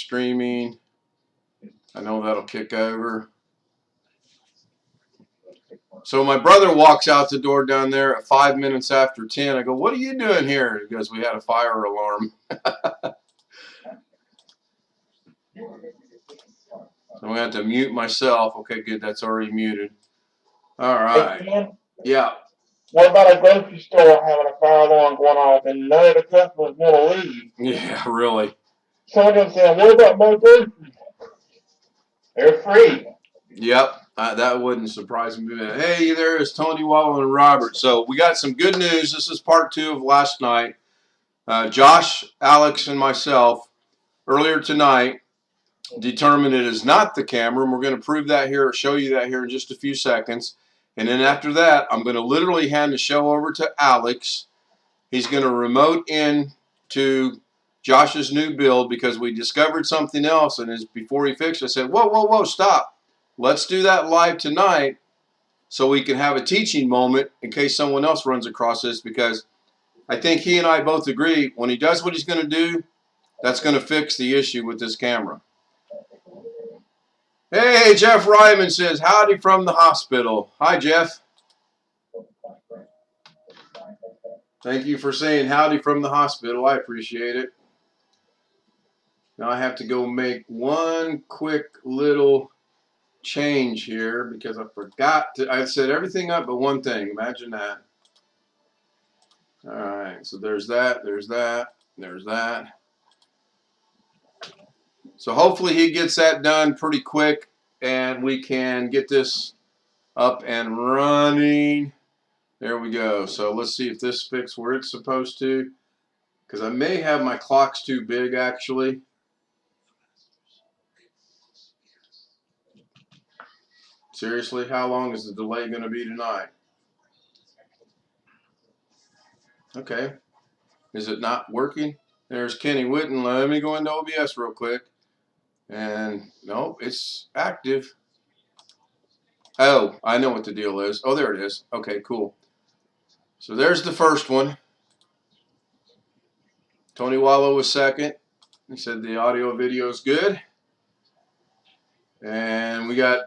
streaming. I know that'll kick over. So my brother walks out the door down there at 5 minutes after 10. I go, what are you doing here? He goes, we had a fire alarm. So I'm going to have to mute myself. Okay, good. That's already muted. All right. Hey, yeah. What about a grocery store having a fire alarm going off and none of the customers want to leave? Yeah, really. Someone said, what about my groceries? They're free. Yep. That wouldn't surprise me. Hey, there is Tony, Wallow, and Robert. So we got some good news. This is part 2 of last night. Josh, Alex, and myself, earlier tonight, determined it is not the camera, and we're going to prove that here, or show you that here in just a few seconds. And then after that, I'm going to literally hand the show over to Alex. He's going to remote in to Josh's new build because we discovered something else. And before he fixed it, I said, whoa, whoa, whoa, stop. Let's do that live tonight so we can have a teaching moment in case someone else runs across this, because I think he and I both agree when he does what he's going to do, that's going to fix the issue with this camera. Hey, Jeff Ryman says, howdy from the hospital. Hi, Jeff. Thank you for saying howdy from the hospital. I appreciate it. Now I have to go make one quick little change here because I forgot to. I set everything up but one thing. Imagine that. All right, so there's that, there's that, there's that. So hopefully he gets that done pretty quick and we can get this up and running. There we go. So let's see if this fits where it's supposed to, because I may have my clocks too big actually. Seriously, how long is the delay going to be tonight? Okay. Is it not working? There's Kenny Witten. Let me go into OBS real quick. And no, it's active. Oh, I know what the deal is. Oh, there it is. Okay, cool. So there's the first one. Tony Wallow was second. He said the audio video is good. And we got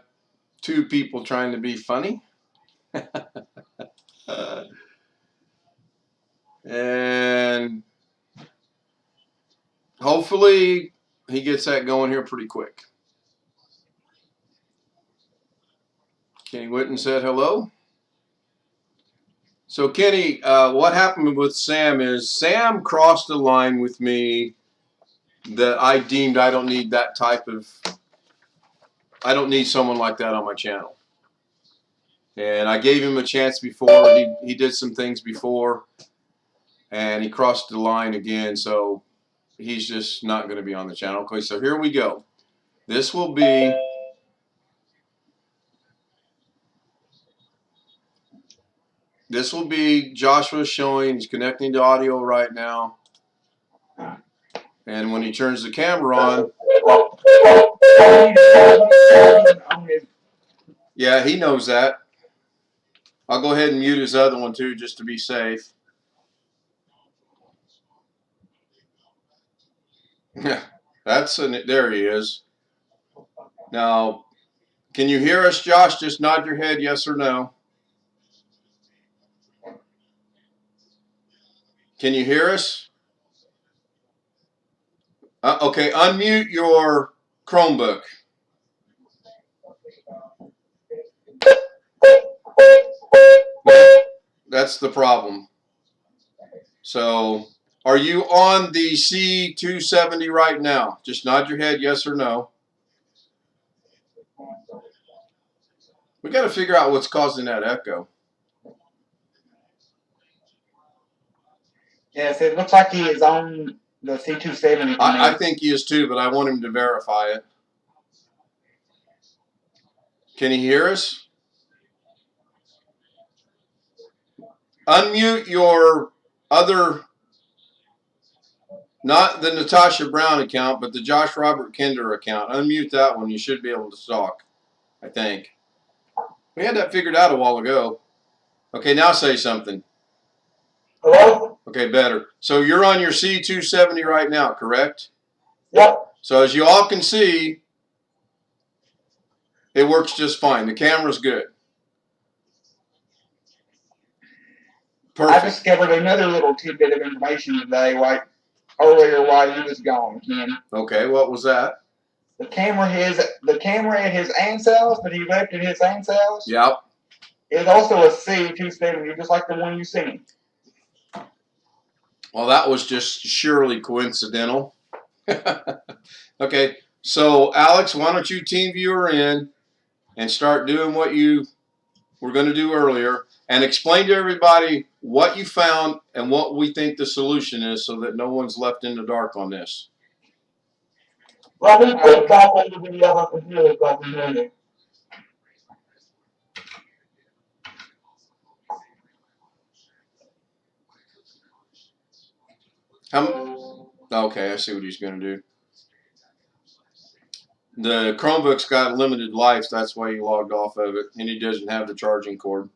2 people trying to be funny. And hopefully he gets that going here pretty quick. Kenny Witten said hello. So Kenny, what happened with Sam is Sam crossed the line with me that I deemed I don't need that type of, I don't need someone like that on my channel. And I gave him a chance before. He did some things before. And he crossed the line again, so he's just not going to be on the channel. Okay, so here we go. This will be Joshua showing. He's connecting to audio right now. And when he turns the camera on, yeah, he knows that. I'll go ahead and mute his other one too, just to be safe. Yeah, there he is. Now, can you hear us, Josh? Just nod your head, yes or no. Can you hear us? Okay, unmute your Chromebook. That's the problem. So, are you on the C270 right now? Just nod your head, yes or no. We got to figure out what's causing that echo. Yes, it looks like he is on the C270. I think he is too, but I want him to verify it. Can he hear us? Unmute your other, not the Natasha Brown account, but the Josh Robert Kinder account. Unmute that one. You should be able to talk, I think. We had that figured out a while ago. Okay, now say something. Hello? Okay, better. So you're on your C270 right now, correct? Yep. So as you all can see, it works just fine. The camera's good. Perfect. I discovered another little tidbit of information today, like earlier while you was gone, Ken. Okay, what was that? The camera at his aunt's house that he left at his aunt's house. Yep. Is also a C270, just like the one you seen. Well, that was just surely coincidental. Okay, so Alex, why don't you Teamviewer in and start doing what you were going to do earlier and explain to everybody what you found and what we think the solution is so that no one's left in the dark on this. Let me put back on the other computer for a minute. Okay, I see what he's going to do. The Chromebook's got limited life, that's why he logged off of it, and he doesn't have the charging cord.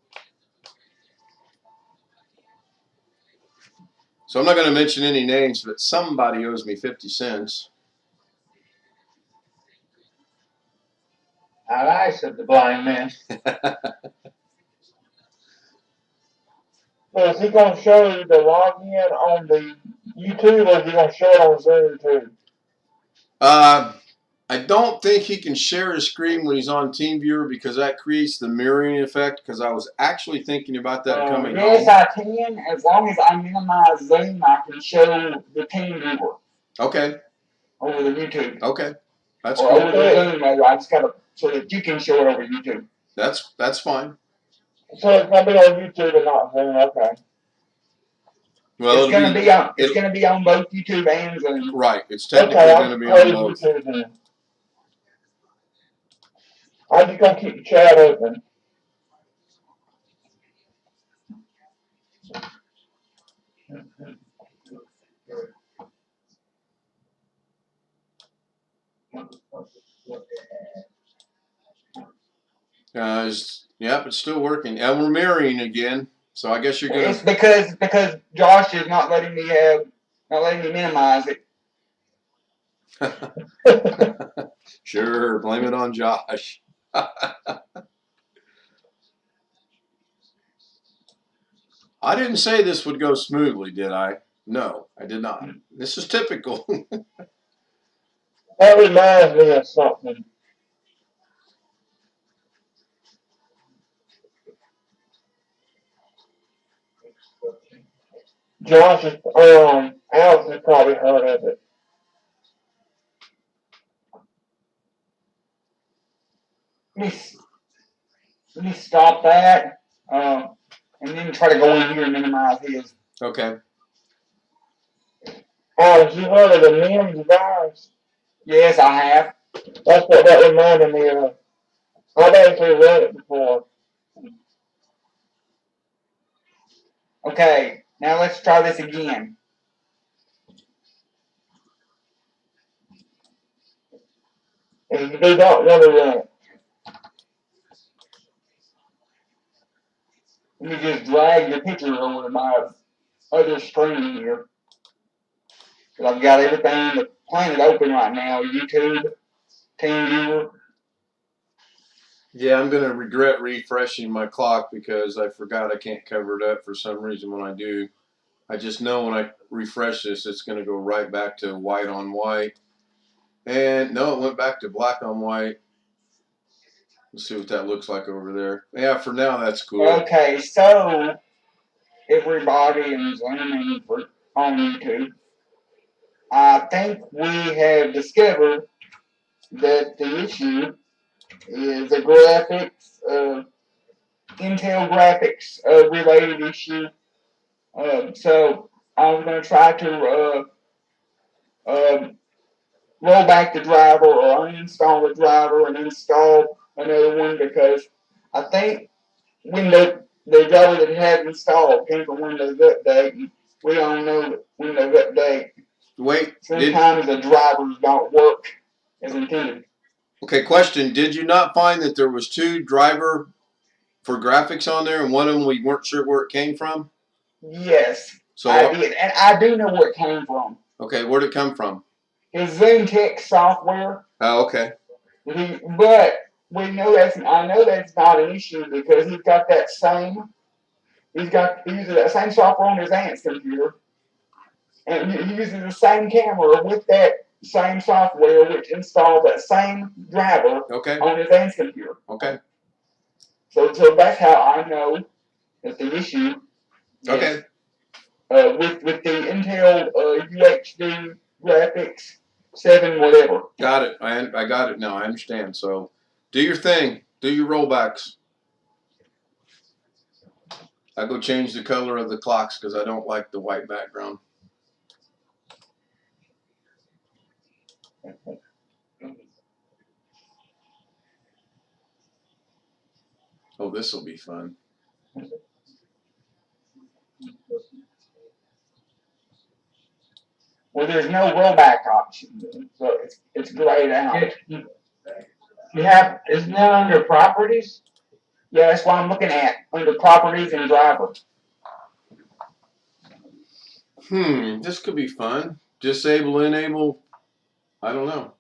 So I'm not going to mention any names, but somebody owes me 50 cents. I said the blind man. So is he going to show you the login on the YouTube, or is he going to show it on Zoom too? I don't think he can share his screen when he's on TeamViewer because that creates the mirroring effect. Because I was actually thinking about that coming yes, home. I can. As long as I minimize Zoom, I can show the Teamviewer. Okay. Over the YouTube. Okay. That's or cool. over the Zoom. I just gotta so that you can show it over YouTube. That's fine. So it's going to be on YouTube and not Zoom. Okay. Well, it's gonna be on both YouTube and Zoom. Right. It's technically going to be on both. YouTube then. I'm just going to keep the chat open. Yep, it's still working. And we're mirroring again. So I guess you're going to... It's because Josh is not letting me minimize it. Sure, blame it on Josh. I didn't say this would go smoothly, did I? No, I did not. This is typical. That reminds me of something. Alex has probably heard of it. Let me stop that, and then try to go in here and minimize his. Okay. Alex, you heard of the NIMS virus? Yes, I have. That's what that reminded me of. I've actually read it before. Okay, now let's try this again. And you do not want to run it. Let me just drag your picture over to my other screen here. Because I've got everything, the planet open right now. YouTube, Teamviewer. Yeah, I'm going to regret refreshing my clock because I forgot I can't cover it up for some reason when I do. I just know when I refresh this, it's going to go right back to white on white. And no, it went back to black on white. Let's see what that looks like over there. Yeah, for now, that's cool. Okay, so everybody is learning on YouTube. I think we have discovered that the issue is a graphics, Intel graphics related issue. So I'm going to try to roll back the driver or uninstall the driver and install another one because I think the driver that had installed came from Windows Update. And we all know that Windows Update sometimes the drivers don't work as intended. Okay, question. Did you not find that there was 2 driver for graphics on there and one of them we weren't sure where it came from? Yes, so I did. And I do know where it came from. Okay, where'd it come from? his Zoom text software. Oh, okay. But we know I know that's not an issue because he's got that same. He uses that same software on his aunt's computer, and he uses the same camera with that same software, which installs that same driver Okay. on his aunt's computer. Okay. So that's how I know that the issue. Okay. With the Intel UHD graphics 7 whatever. Got it. I got it now. I understand. So, do your thing. Do your rollbacks. I go change the color of the clocks because I don't like the white background. Oh, this will be fun. Well, there's no rollback option, so it's grayed out. You have, isn't that under properties? Yeah, that's what I'm looking at under properties and driver. This could be fun. Disable, enable. I don't know.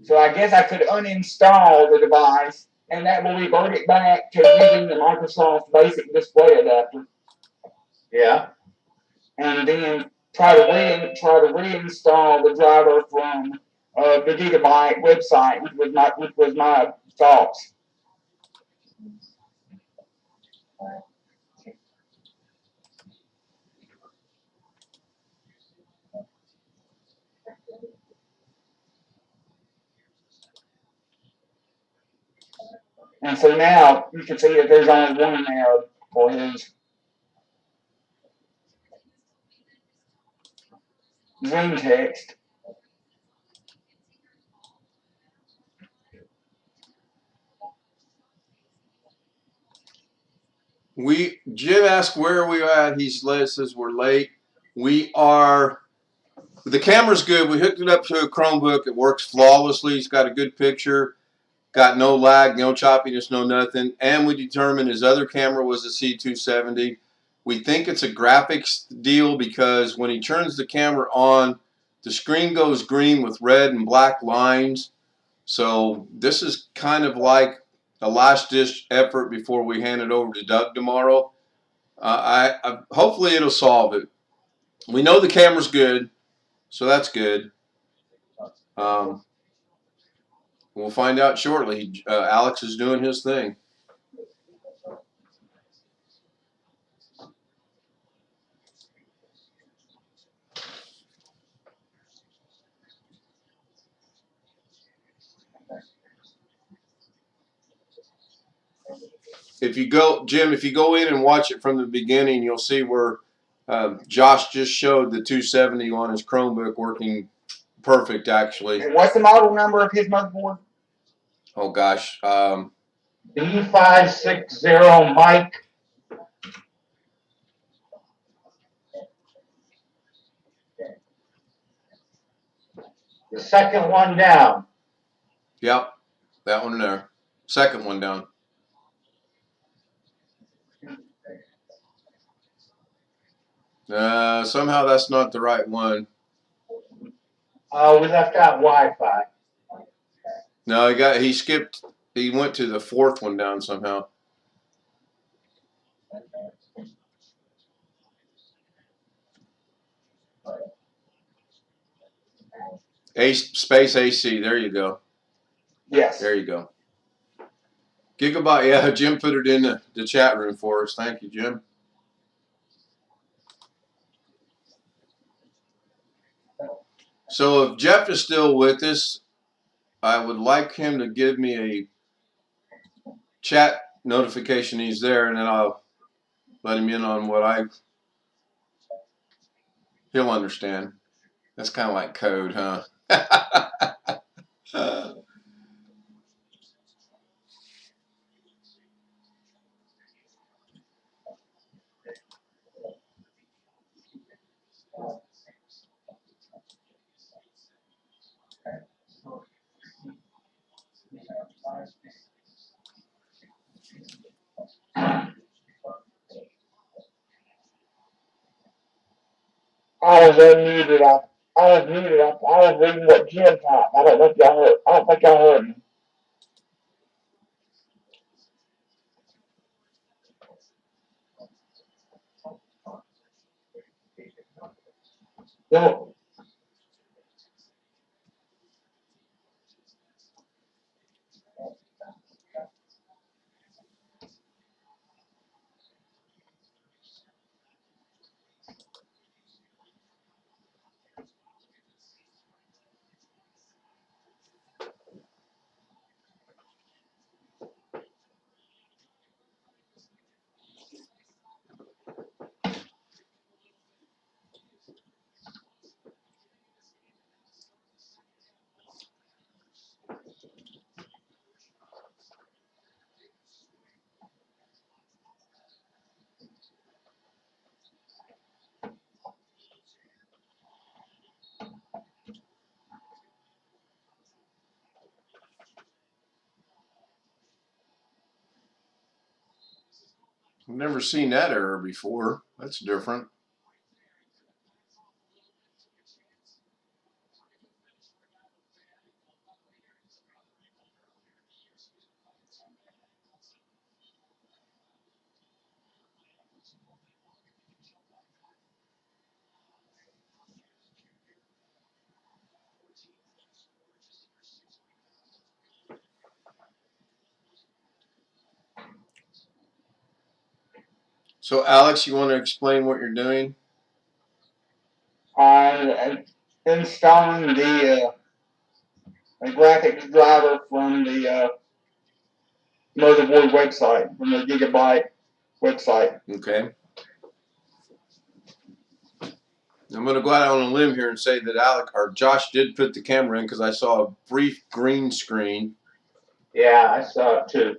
So I guess I could uninstall the device, and that will revert it back to using the Microsoft Basic Display Adapter. Yeah. And then try to reinstall the driver from the Gigabyte website, which was my thoughts. And so now you can see that there's only one there for his Zoom text. Jim asked where are we at. He says we're late. We are. The camera's good. We hooked it up to a Chromebook. It works flawlessly. It's got a good picture. Got no lag, no choppiness, no nothing. And we determined his other camera was a C270. We think it's a graphics deal because when he turns the camera on, the screen goes green with red and black lines. So this is kind of like a last-ditch effort before we hand it over to Doug tomorrow. Hopefully it'll solve it. We know the camera's good, so that's good. We'll find out shortly. Alex is doing his thing. If you go, Jim, if you go in and watch it from the beginning, you'll see where Josh just showed the 270 on his Chromebook working perfect, actually. And what's the model number of his motherboard? Oh, gosh. B560 Mike. The second one down. Yep, that one there. Second one down. Somehow that's not the right one. Oh, we left out Wi-Fi. No, he skipped. He went to the fourth one down somehow. Space AC. There you go. Yes. There you go. Gigabyte. Yeah, Jim put it in the chat room for us. Thank you, Jim. So if Jeff is still with us, I would like him to give me a chat notification he's there, and then I'll let him in on what he'll understand. That's kind of like code, huh? I was unmuted. I I was muted. I was reading what Jim typed. I don't know if y'all heard. I don't think y'all heard me. No, I've never seen that error before. That's different. So, Alex, you want to explain what you're doing? I'm installing the graphics driver from the motherboard website, from the Gigabyte website. Okay. I'm going to go out on a limb here and say that Alex or Josh did put the camera in because I saw a brief green screen. yeah, I saw it too.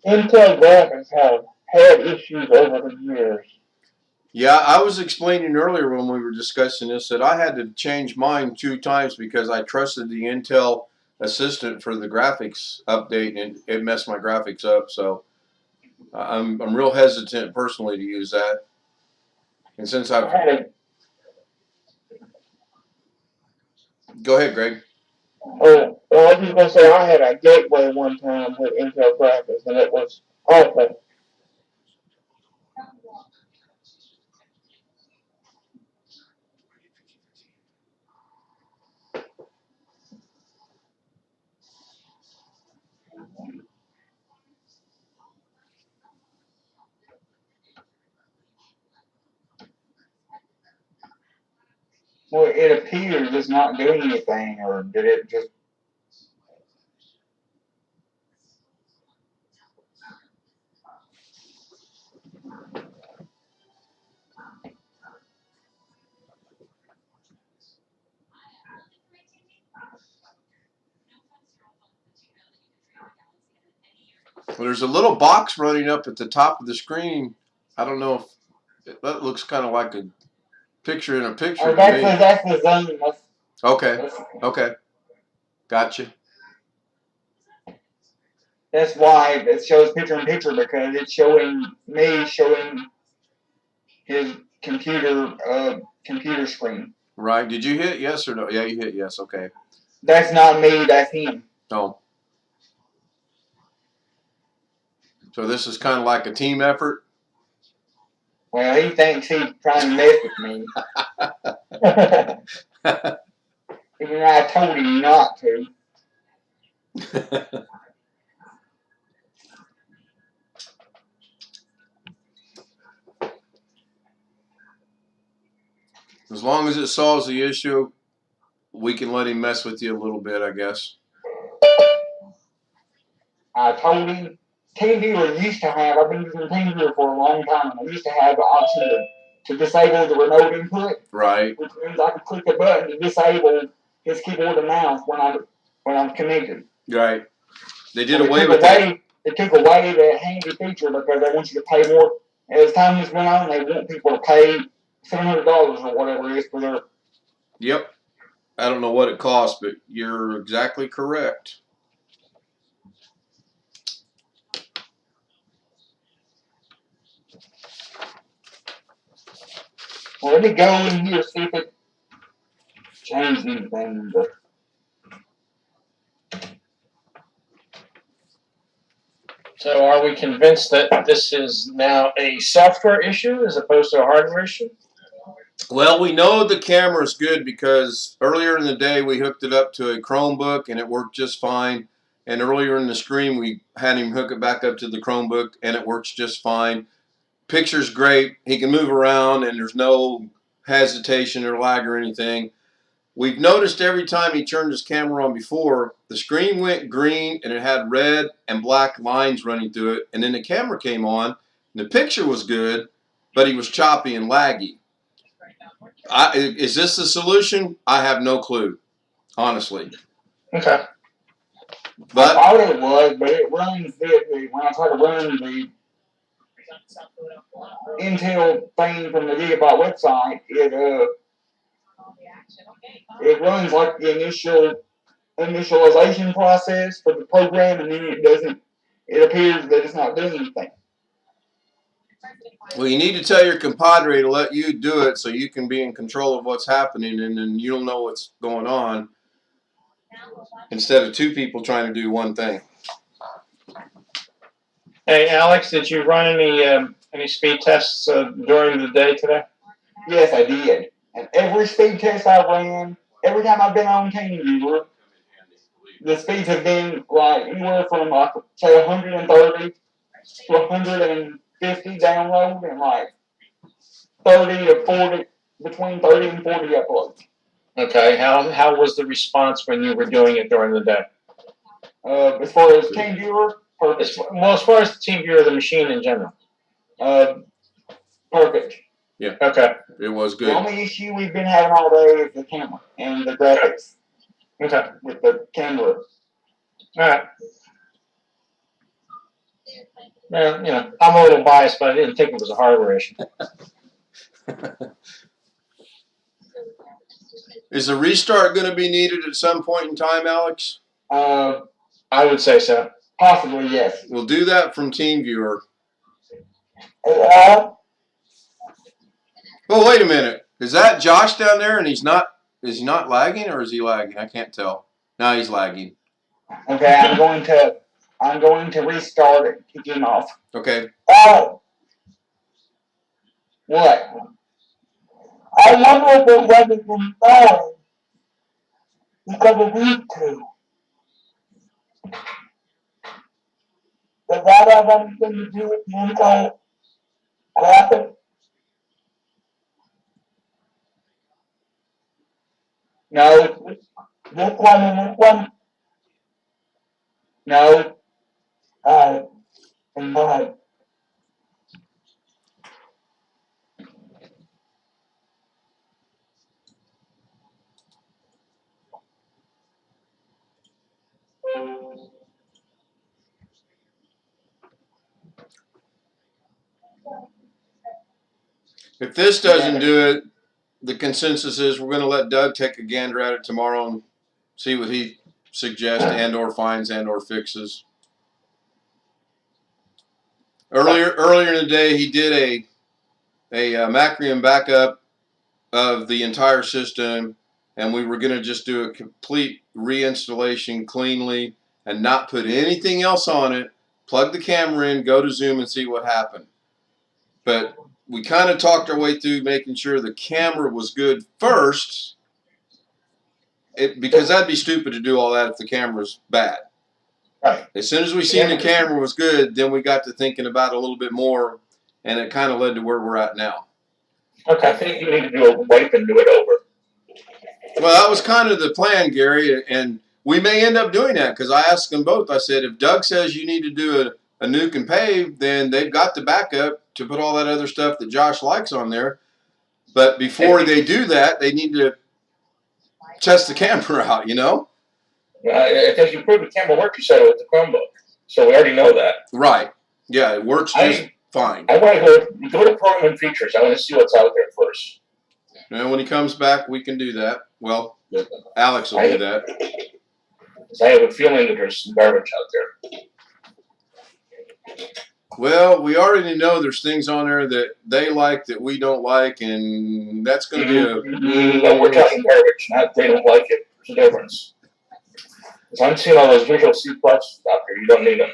Intel graphics have had issues over the years. Yeah, I was explaining earlier when we were discussing this that I had to change mine 2 times because I trusted the Intel assistant for the graphics update and it messed my graphics up. So I'm real hesitant personally to use that. And since I had a go ahead, Greg. Oh, well, I was just gonna say I had a gateway one time with Intel graphics, and it was awful. Well, it appears it's not doing anything, or did it just? Well, there's a little box running up at the top of the screen. I don't know if that looks kind of like a picture in a picture Oh, to that's me. the zone. Okay, okay, gotcha. That's why it shows picture in picture, because it's showing his computer screen. Right. Did you hit yes or no? Yeah, you hit yes. Okay. That's not me. That's him. No. So this is kind of like a team effort. Well, he thinks he's trying to mess with me. Even though I told him not to. As long as it solves the issue, we can let him mess with you a little bit, I guess. I told him Teamviewer used to have, I've been using Teamviewer for a long time, I used to have the option to disable the remote input. Right. Which means I can click a button to disable his keyboard and mouse when I'm connected. Right. They did So away with that. They took away that handy feature because they want you to pay more. As time has went on, they want people to pay $700 or whatever it is for their. Yep. I don't know what it costs, but you're exactly correct. let me go in here see if it changed anything. But So are we convinced that this is now a software issue as opposed to a hardware issue? Well, we know the camera's good because earlier in the day we hooked it up to a Chromebook and it worked just fine. And earlier in the stream we had him hook it back up to the Chromebook and it works just fine. Picture's great. He can move around and there's no hesitation or lag or anything. We've noticed every time he turned his camera on before, the screen went green and it had red and black lines running through it. And then the camera came on and the picture was good, but he was choppy and laggy. Is this the solution? I have no clue, honestly. Okay. I But thought it was, but it runs when I try to run the Intel thing from the Gigabyte website, it runs like the initialization process for the program, and then it doesn't. It appears that it's not doing anything. well, you need to tell your compadre to let you do it so you can be in control of what's happening and then you'll know what's going on instead of two people trying to do one thing. Hey, Alex, did you run any speed tests during the day today? Yes, I did. And every speed test I ran, every time I've been on Teamviewer, the speeds have been like anywhere from like say 130 to 150 download and like 30 to 40, between 30 and 40 uploads. Okay. How was the response when you were doing it during the day? As far as Teamviewer, perfect. As far as the TeamViewer, the machine in general. Perfect. Yeah. Okay. It was The good. only issue we've been having all day is the camera and the graphics Okay. with the camera. All right. Well, you know, I'm a little biased, but I didn't think it was a hardware issue. Is a restart going to be needed at some point in time, Alex? I would say so. Possibly, yes. We'll do that from TeamViewer. Uh, Oh, wait a minute. Is that Josh down there and is he not lagging or is he lagging? I can't tell. No, he's lagging. Okay, I'm going to restart it, kick him off. Okay. Oh! What? I wonder if it wasn't installed because it needs to. Does that have anything to do with the install graphic? No. This one and this one? No. Combined. If this doesn't do it, the consensus is we're going to let Doug take a gander at it tomorrow and see what he suggests and or finds and or fixes. Earlier in the day, he did a Macrium backup of the entire system, and we were going to just do a complete reinstallation cleanly and not put anything else on it, plug the camera in, go to Zoom, and see what happened. But we kind of talked our way through making sure the camera was good first, because that'd be stupid to do all that if the camera's bad. Right. As soon as we seen the camera was good, then we got to thinking about it a little bit more, and it kind of led to where we're at now. Okay. I think you need to do a wipe and do it over. Well, that was kind of the plan, Gary, and we may end up doing that because I asked them both. I said, if Doug says you need to do a nuke and pave, then they've got the backup to put all that other stuff that Josh likes on there. But before they do that, they need to test the camera out, you know? Because you proved the camera worked, you said it with the Chromebook. So we already know that. Right. Yeah, it works just fine. I want to go to program and features. I want to see what's out there first. And when he comes back, we can do that. Well, Alex will do that. Because I have a feeling that there's some garbage out there. Well, we already know there's things on there that they like that we don't like, and that's going to be a. No, we're talking garbage, not they don't like it. There's a difference. Because I'm seeing all those Visual C plus out there. You don't need them.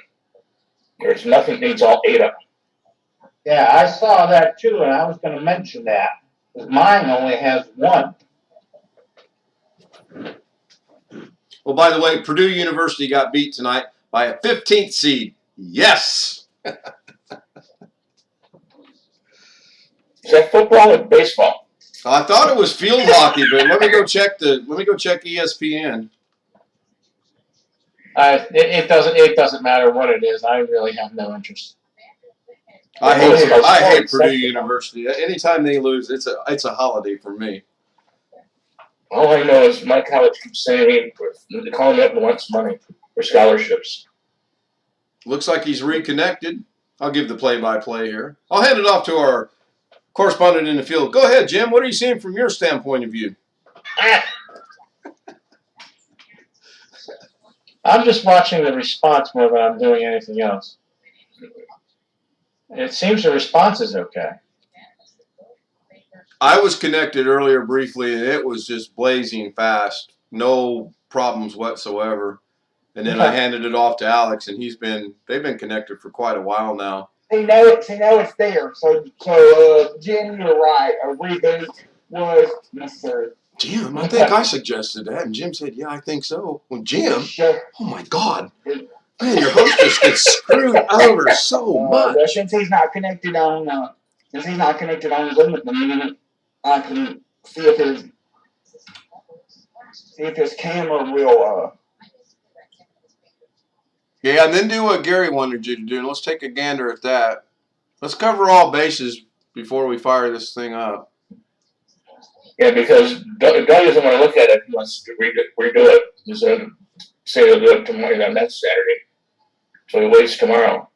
There's nothing needs all 8 of them. Yeah, I saw that too, and I was gonna mention that, because mine only has one. Well, by the way, Purdue University got beat tonight by a 15th seed. Yes. Is that football or baseball? I thought it was field hockey, but let me go check ESPN. It doesn't matter what it is. I really have no interest. I hate Purdue University. Anytime they lose, it's a holiday for me. All I know is my college keeps saying they're calling me up and wants money for scholarships. Looks like he's reconnected. I'll give the play-by-play here. I'll hand it off to our correspondent in the field. Go ahead, Jim. What are you seeing from your standpoint of view? I'm just watching the response more than I'm doing anything else. It seems the response is okay. I was connected earlier briefly, and it was just blazing fast. No problems whatsoever. And then I handed it off to Alex, and they've been connected for quite a while now. They know it's there. So Jim, you're right. A reboot was necessary. Jim, I think I suggested that, and Jim said, "Yeah, I think so." Well, Jim, oh my God, man, your hostess gets screwed over so much. Since he's not connected on Zoom at the minute, I can see if his camera will. Yeah, and then do what Gary wanted you to do, and let's take a gander at that. Let's cover all bases before we fire this thing up. Yeah, because Doug doesn't want to look at it. He wants to redo it. He's going to say he'll do it tomorrow on next Saturday. So he waits tomorrow.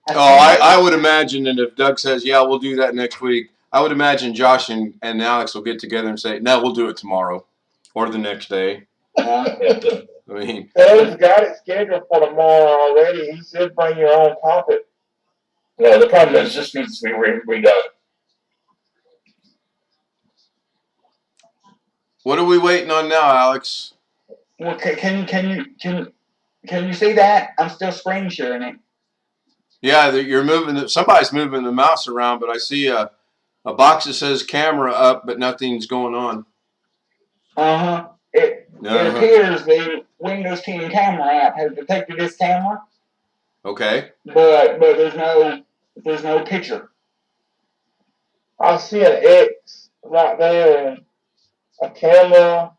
Oh, I would imagine that if Doug says, "Yeah, we'll do that next week," I would imagine Josh and Alex will get together and say, "No, we'll do it tomorrow or the next day." I mean, Doug's got it scheduled for tomorrow already. He said bring your own puppet. No, the problem is this needs to be redone. what are we waiting on now, Alex? Well, can you see that? I'm still screen sharing it. Yeah, you're moving. Somebody's moving the mouse around, but I see a box that says camera up, but nothing's going on. It appears the Windows 10 camera app has detected this camera. Okay. But there's no picture. I see an X right there and a camera.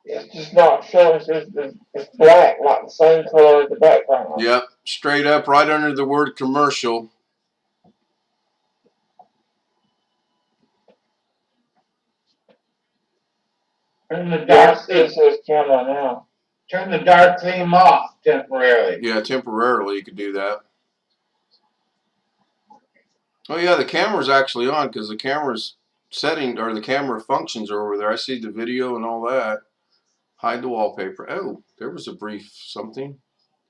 It's just not showing. It's black, like the same color as the background. Yep, straight up, right under the word commercial. Turn the Yeah, I dark see it says camera now. turn the dark theme off temporarily. Yeah, temporarily you could do that. Oh yeah, the camera's actually on because the camera's setting or the camera functions are over there. I see the video and all that. Hide the wallpaper. Oh, there was a brief something.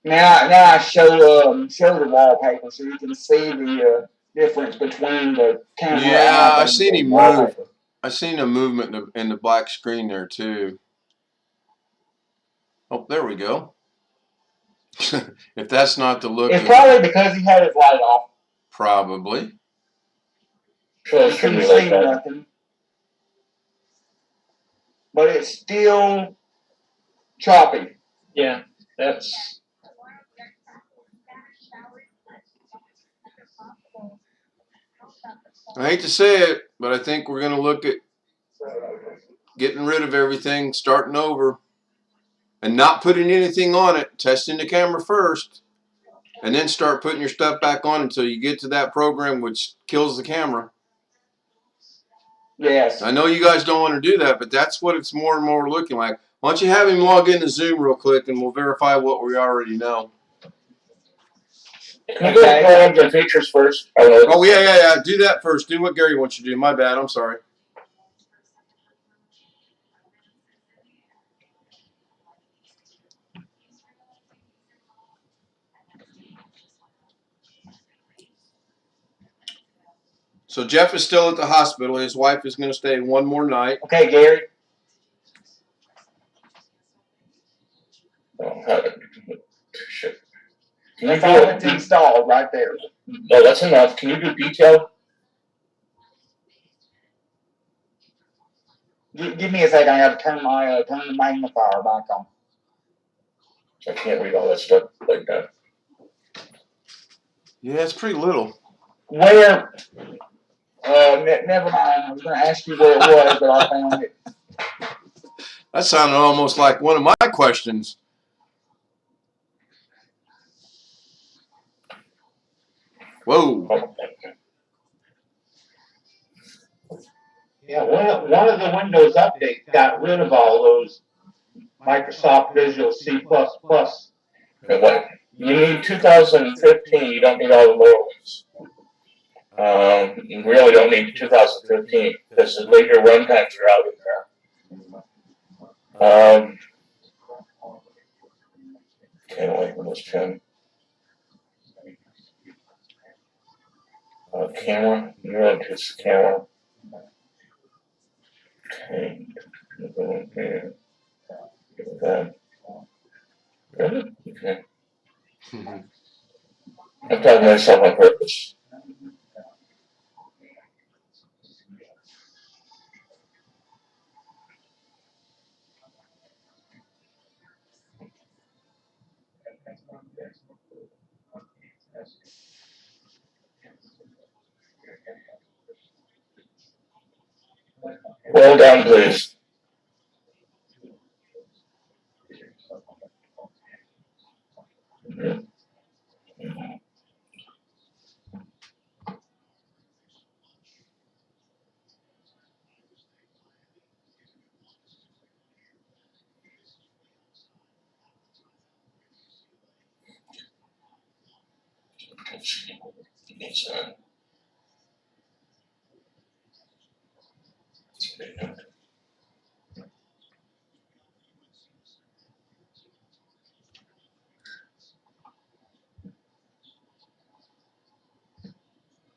Now I show the wallpaper so you can see the difference between the camera. Yeah, app I and seen the him wallpaper. move. I seen a movement in the black screen there too. Oh, there we go. If that's not the look, It's probably because he had his light off. probably. So You couldn't see nothing. But it's still choppy. Yeah, that's. I hate to say it, but I think we're going to look at getting rid of everything, starting over, and not putting anything on it, testing the camera first, and then start putting your stuff back on until you get to that program which kills the camera. Yes. I know you guys don't want to do that, but that's what it's more and more looking like. Why don't you have him log into Zoom real quick, and we'll verify what we already know. Can we go into the features first? Oh, yeah. Do that first. Do what Gary wants you to do. My bad. I'm sorry. So Jeff is still at the hospital. His wife is going to stay one more night. Okay, Gary. Shit. Can you That's all do that's installed right there. No, that's enough. Can you do detail? Give me a second. I got to turn the magnifier back on. I can't read all that stuff like that. Yeah, it's pretty little. Where? Never mind. I was going to ask you where it was, but I found it. That sounded almost like one of my questions. Whoa. Yeah, one of the Windows updates got rid of all those Microsoft Visual C++. And what? You need 2015. You don't need all the lower ones. You really don't need 2015 because the later runtimes are out in there. Can't wait for Windows 10. Camera. You're on this camera. Okay. Okay. That. Really? Okay. I'm talking to myself on purpose. Roll down, please.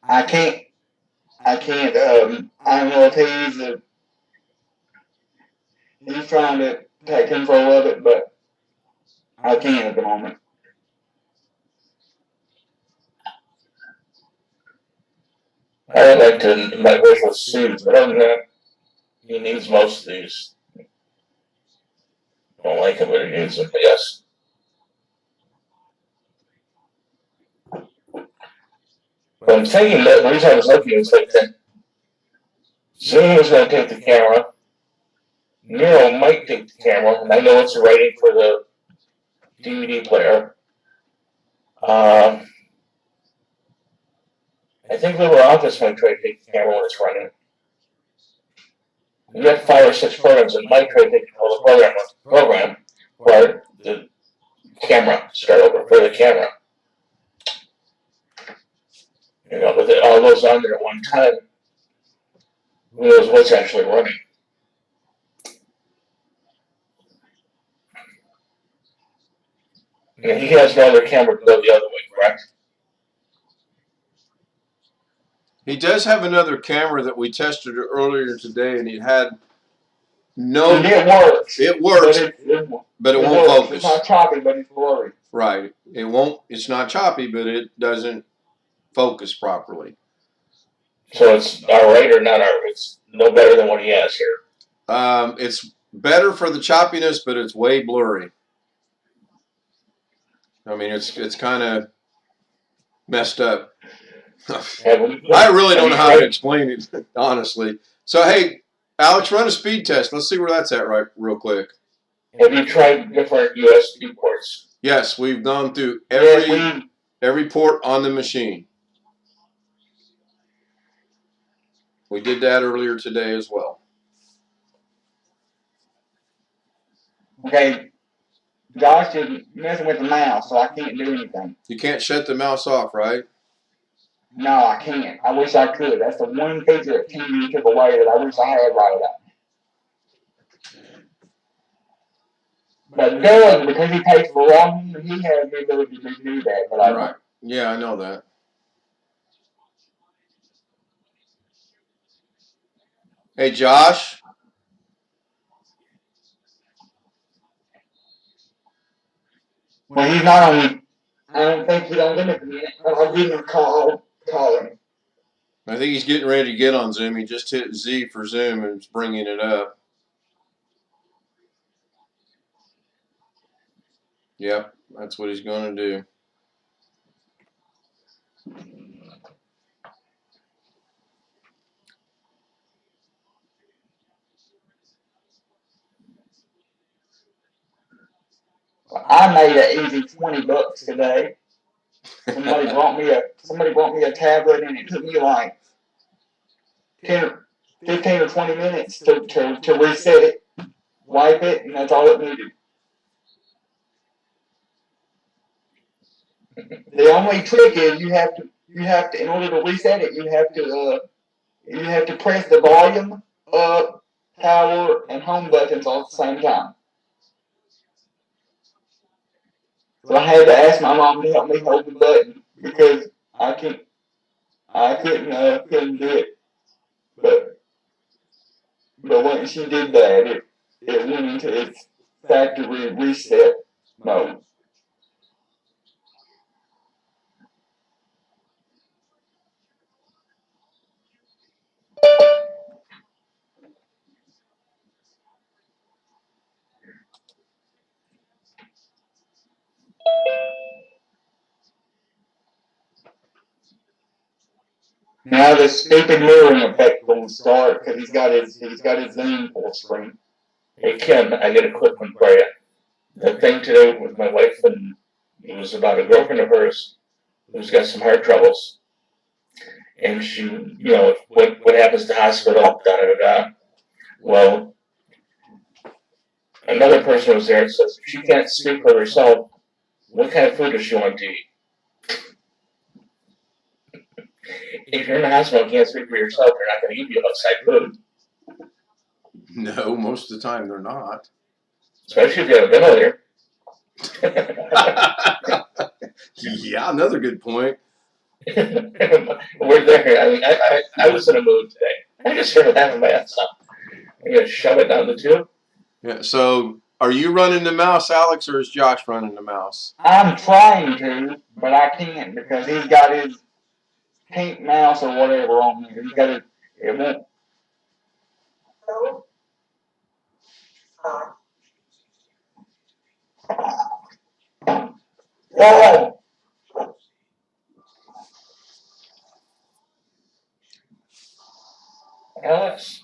I can't. I don't know if he's trying to take control of it, but I can't at the moment. I would like to my visual suits, but other than that, he needs most of these. I don't like him, but he needs them. Yes. But I'm thinking that the reason I was looking is like that Zoom is going to take the camera. Nero might take the camera, and I know it's a rating for the DVD player. I think LibreOffice might try to take the camera when it's running. You got 5 or 6 programs that might try to take control of the program, or the camera, start over for the camera. You know, with all those on there at one time, who knows what's actually running. And he has no other camera to go the other way, correct? He does have another camera that we tested earlier today, and it had no. And it works. It works, but it won't focus. It's not choppy, but it's blurry. Right. It won't. It's not choppy, but it doesn't focus properly. So it's alright or not alright? It's no better than what he has here. It's better for the choppiness, but it's way blurry. I mean, it's kind of messed up. I really don't know how to explain it, honestly. So, hey, Alex, run a speed test. Let's see where that's at real quick. Have you tried different USB ports? Yes, we've gone through every port on the machine. We did that earlier today as well. Okay, Josh is messing with the mouse, so I can't do anything. You can't shut the mouse off, right? No, I can't. I wish I could. That's the one feature that Teamviewer took away that I wish I had right up. But Doug, because he takes the long, he has the ability to do that. But I right. Yeah, I know that. Hey, Josh. Well, he's not on. I don't think he's on limit at the minute. I'll give him a call. Call him. I think he's getting ready to get on Zoom. He just hit Z for Zoom and is bringing it up. Yep, that's what he's going to do. I made an easy $20 today. Somebody brought me a tablet, and it took me like 15 or 20 minutes to reset it, wipe it, and that's all it needed. The only trick is you have to in order to reset it, you have to press the volume up, power, and home buttons all at the same time. So I had to ask my mom to help me hold the button because I couldn't do it. But once she did that, it went into its factory reset mode. Now the stupid mirroring effect will start because he's got his Zoom full screen. Hey, Kim, I got a quick one for you. The thing today with my wife, and it was about a girlfriend of hers who's got some heart troubles. And she, what happens to hospital, da-da-da-da. Well, another person was there and says, if she can't speak for herself, what kind of food does she want to eat? If you're in the hospital and can't speak for yourself, they're not going to give you outside food. No, most of the time they're not. Especially if you have a ventilator. Yeah, another good point. We're there. I mean, I was in a mood today. I just started having my ass up. I'm going to shove it down the tube. Yeah. So, are you running the mouse, Alex, or is Josh running the mouse? I'm trying to, but I can't because he's got his pink mouse or whatever on there. He's got it won't. Whoa! Alex.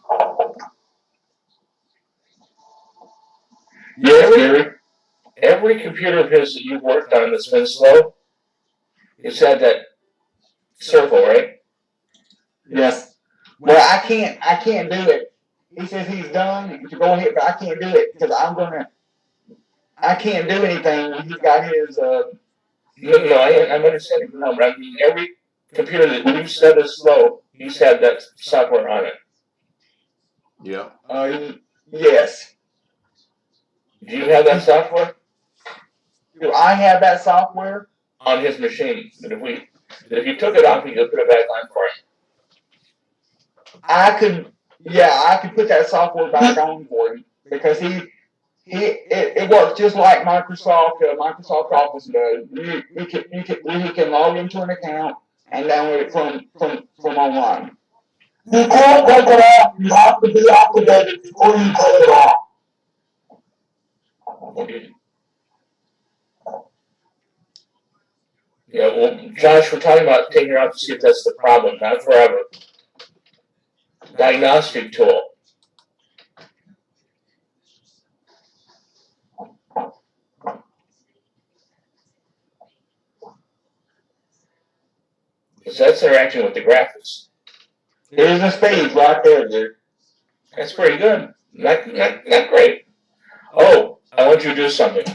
Yes, Gary. Every computer of his that you've worked on that's been slow, it's had that circle, right? Yes. Well, I can't do it. He says he's done to go ahead, but I can't do it because I can't do anything when he's got his. No, I'm understanding the number. I mean, every computer that you said is slow, he's had that software on it. Yeah. Yes. Do you have that software? Do I have that software? On his machine. That if you took it off, you could put it back on for him. I could put that software back on for him because it works just like Microsoft Office does. He can log into an account and download it from online. You can't take it off. You have to be activated before you take it off. Yeah, well, Josh, we're talking about taking her out to see if that's the problem, not forever. Diagnostic tool. Because that's interacting with the graphics. There's a speed right there, dude. That's pretty good. Not great. Oh, I want you to do something.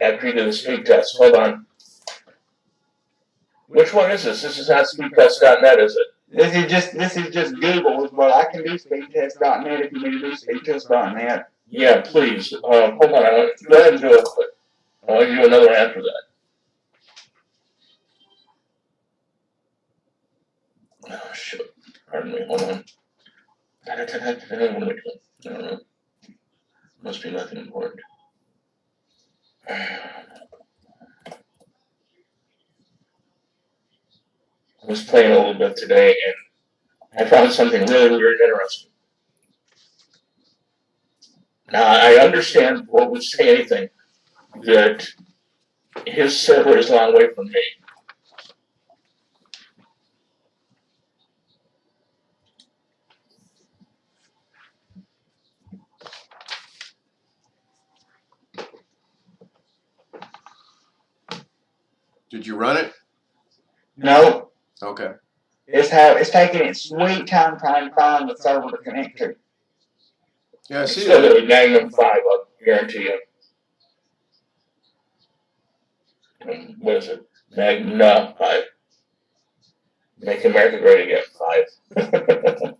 After you do the speed test. Hold on. Which one is this? This is not speedtest.net, is it? This is just Google, but I can do speedtest.net if you need to do speedtest.net. Yeah, please. Hold on. Go ahead and do it quick. I want you to do another after that. Oh, shit. Pardon me. Hold on. What am I doing? I don't know. Must be nothing important. I was playing a little bit today, and I found something really weird and interesting. Now, I understand what would say anything that his server is a long way from me. Did you run it? No, Okay. it's taking its sweet time trying to find the server to connect to. Yeah, I It's see still that. going to be Magnum 5, I'll guarantee you. What is it? Magna 5. Make America Great Again 5.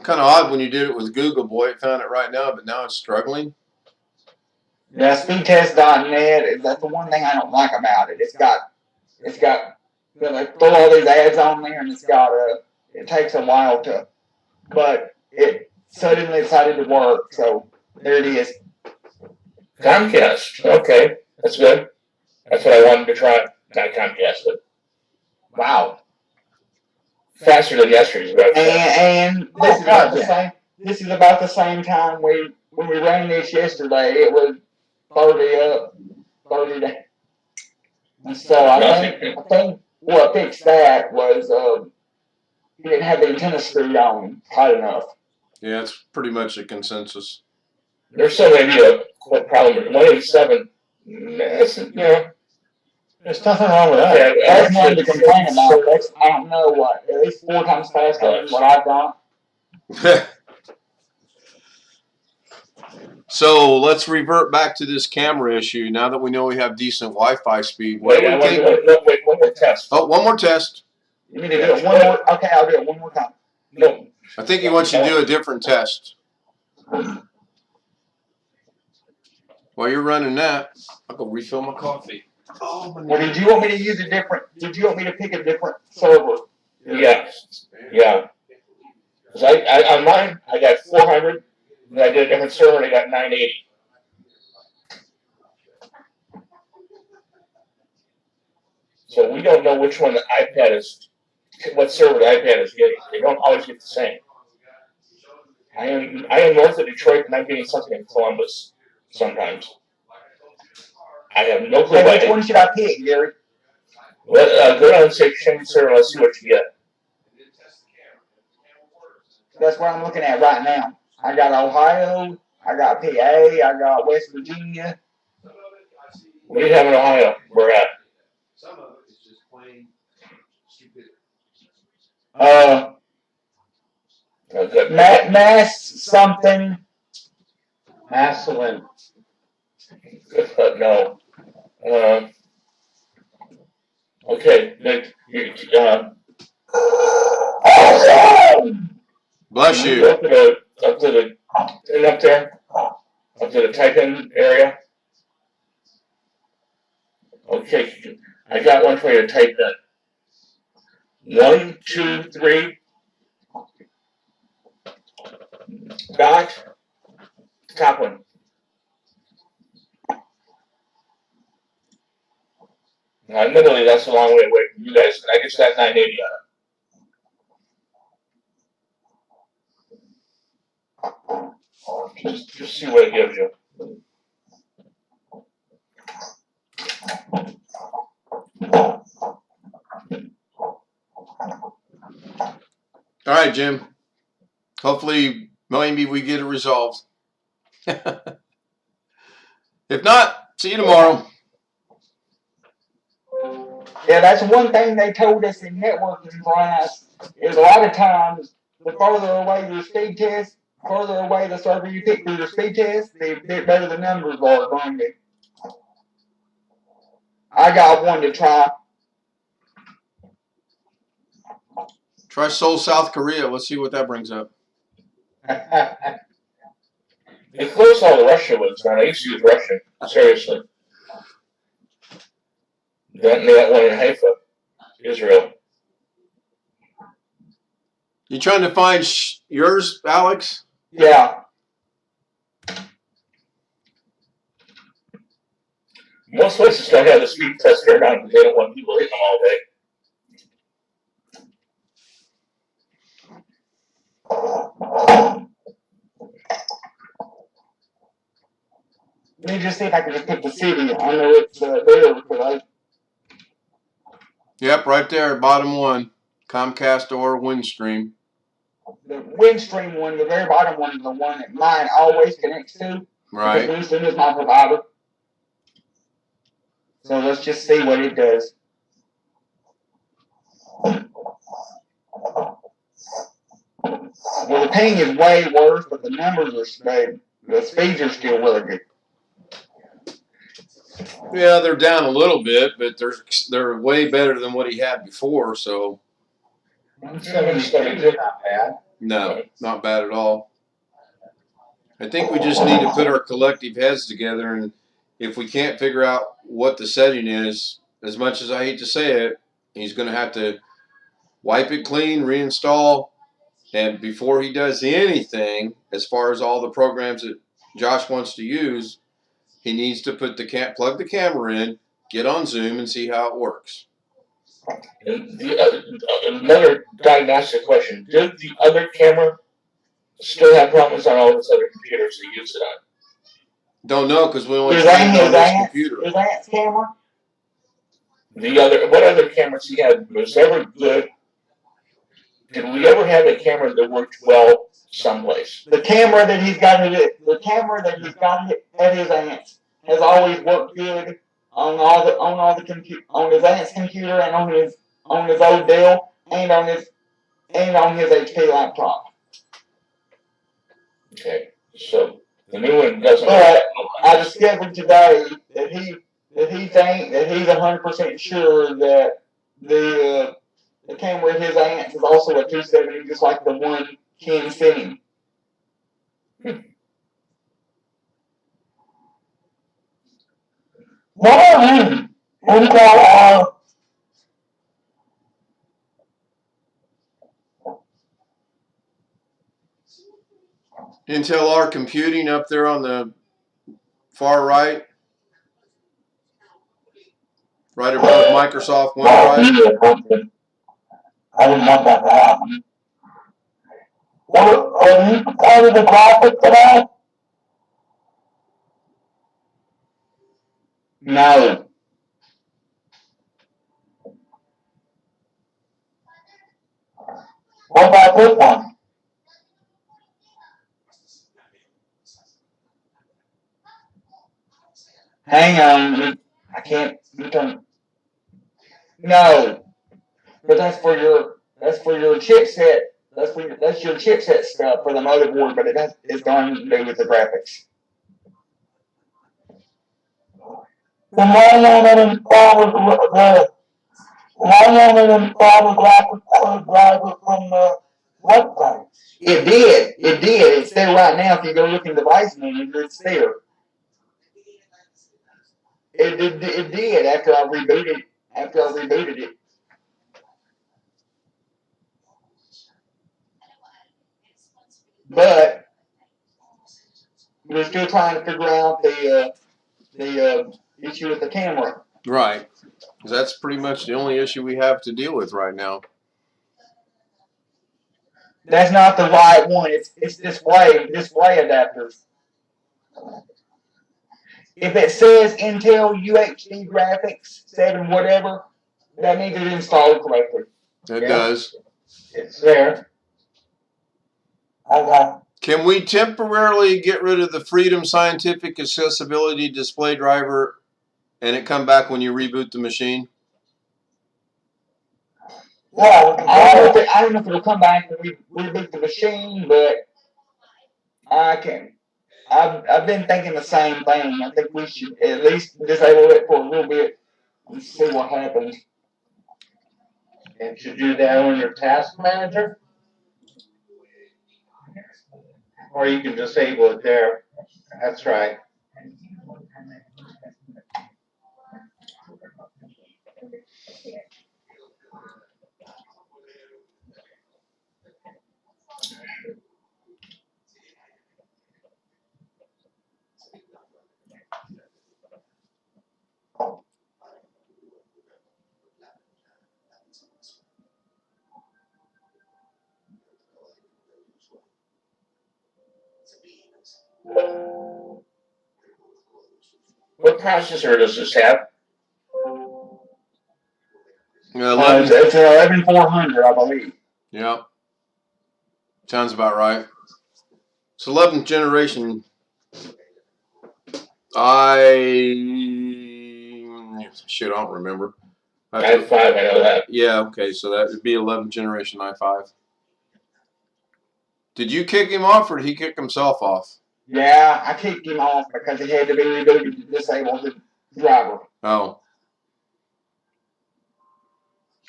Kind of odd when you did it with Google. Boy, it found it right now, but now it's struggling. Yeah, speedtest.net, that's the one thing I don't like about it. It's got, you know, they throw all these ads on there, and it takes a while but it suddenly decided to work, so there it is. Comcast. Okay, that's good. That's what I wanted to try. Not Comcast, but Wow. faster than yesterday's website. And this is about the same time when we ran this yesterday. It was 30 up, 30 down. And so I think what fixed that was you didn't have the antenna screwed on tight enough. Yeah, it's pretty much a consensus. There's still maybe a problem. 187. That's, you know, There's nothing wrong with that. yeah, That's nothing to complain about. That's, I don't know what, at least 4 times faster than what I've got. So let's revert back to this camera issue. Now that we know we have decent Wi-Fi speed, what do we think? Wait, one more test. Oh, one more test. You need to do it one more. Okay, I'll do it one more time. No. I think he wants you to do a different test. While you're running that, I'll go refill my coffee. Oh, Well, did you want me to use a different? Did you want me to pick a different server? Yeah. Yeah. Because on mine, I got 400, and I did a different server, and I got 980. So we don't know which one the iPad is, what server the iPad is getting. They don't always get the same. I am north of Detroit, and I'm getting something in Columbus sometimes. I have no clue Hey, why. which one should I pick, Gary? Well, go down and say change server. Let's see what you get. That's what I'm looking at right now. I got Ohio, I got PA, I got West Virginia. What do you have in Ohio? Where at? Good. Mass something. Massillon. No. Okay. bless you. Up to the type-in area. Okay, I got one for you to type in. 1, 2, 3. Got top one. Now, admittedly, that's a long way away from you guys. I just got 980 on it. Just see what it gives you. All right, Jim. Hopefully, maybe we get it resolved. If not, see you tomorrow. Yeah, that's one thing they told us in networking class is a lot of times the further away your speed test, further away the server you pick for your speed test, the better the numbers are going to be. I got one to try. Try Seoul, South Korea. Let's see what that brings up. They closed all the Russian ones, man. I used to use Russian. Seriously. They got one in Haifa. Israel. You trying to find yours, Alex? Yeah. Most places don't have the speed tester around because they don't want people hitting them all day. Let me just see if I can just put the city. I know it's there because Yep, right there, bottom one. Comcast or Windstream. the Windstream one, the very bottom one, is the one that mine always connects to. Right. Because Windstream is my provider. So let's just see what it does. Well, the ping is way worse, but the numbers are the speeds are still really good. Yeah, they're down a little bit, but they're way better than what he had before. So 172 is not bad. no, not bad at all. I think we just need to put our collective heads together, and if we can't figure out what the setting is, as much as I hate to say it, he's going to have to wipe it clean, reinstall, and before he does anything, as far as all the programs that Josh wants to use, he needs to plug the camera in, get on Zoom, and see how it works. And another diagnostic question: does the other camera still have problems on all his other computers he uses it on? Don't know because we only Is trained on this that computer. his aunt's camera? What other cameras he had was ever good? Did we ever have a camera that worked well someplace? The camera that he's got at his aunt's has always worked good on on his aunt's computer and on his old Dell and on his HP laptop. Okay, so the new one doesn't. But I discovered today that he's 100% sure that the camera at his aunt's is also a 270, just like the one Ken sent him. Intel R Computing up there on the far right, right above Microsoft OneDrive. I didn't want that to happen. Are you part of the graphic today? No. What about this one? Hang on, I can't return. No, but that's for your chipset. That's your chipset stuff for the motherboard, but it's going to do with the graphics. Then why don't it install the graphics card driver from the website? It did. It's there right now. If you go look in the device manager, it's there. It did after I rebooted it. But we're still trying to figure out the issue with the camera. Right. That's pretty much the only issue we have to deal with right now. That's not the right one. It's display adapters. If it says Intel UHD graphics 7 whatever, that means it's installed correctly. It does. It's there. Okay. Can we temporarily get rid of the Freedom Scientific Accessibility display driver and it come back when you reboot the machine? Well, I don't know if it'll come back when we reboot the machine, but I've been thinking the same thing. I think we should at least disable it for a little bit and see what happens. And you do that on your task manager? Or you can disable it there. That's right. processor does this have? 11. It's an 11400, I believe. Yep. Sounds about right. It's 11th generation. Shoot, I don't remember. i5, I know that. Yeah, okay, so that would be 11th generation i5. Did you kick him off or did he kick himself off? Yeah, I kicked him off because he had to be rebooted to disable the driver. Oh.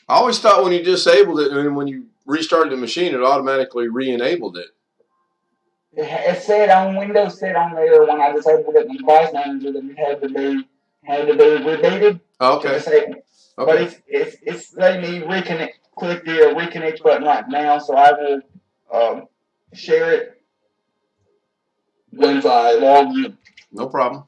I always thought when you disabled it and when you restarted the machine, it automatically re-enabled it. It said on Windows, said on there when I disabled it in Device Manager that it had to be rebooted. Oh, To okay. disable. But it's letting me reconnect. Click the reconnect button right now, so I will share it once I log in. No problem.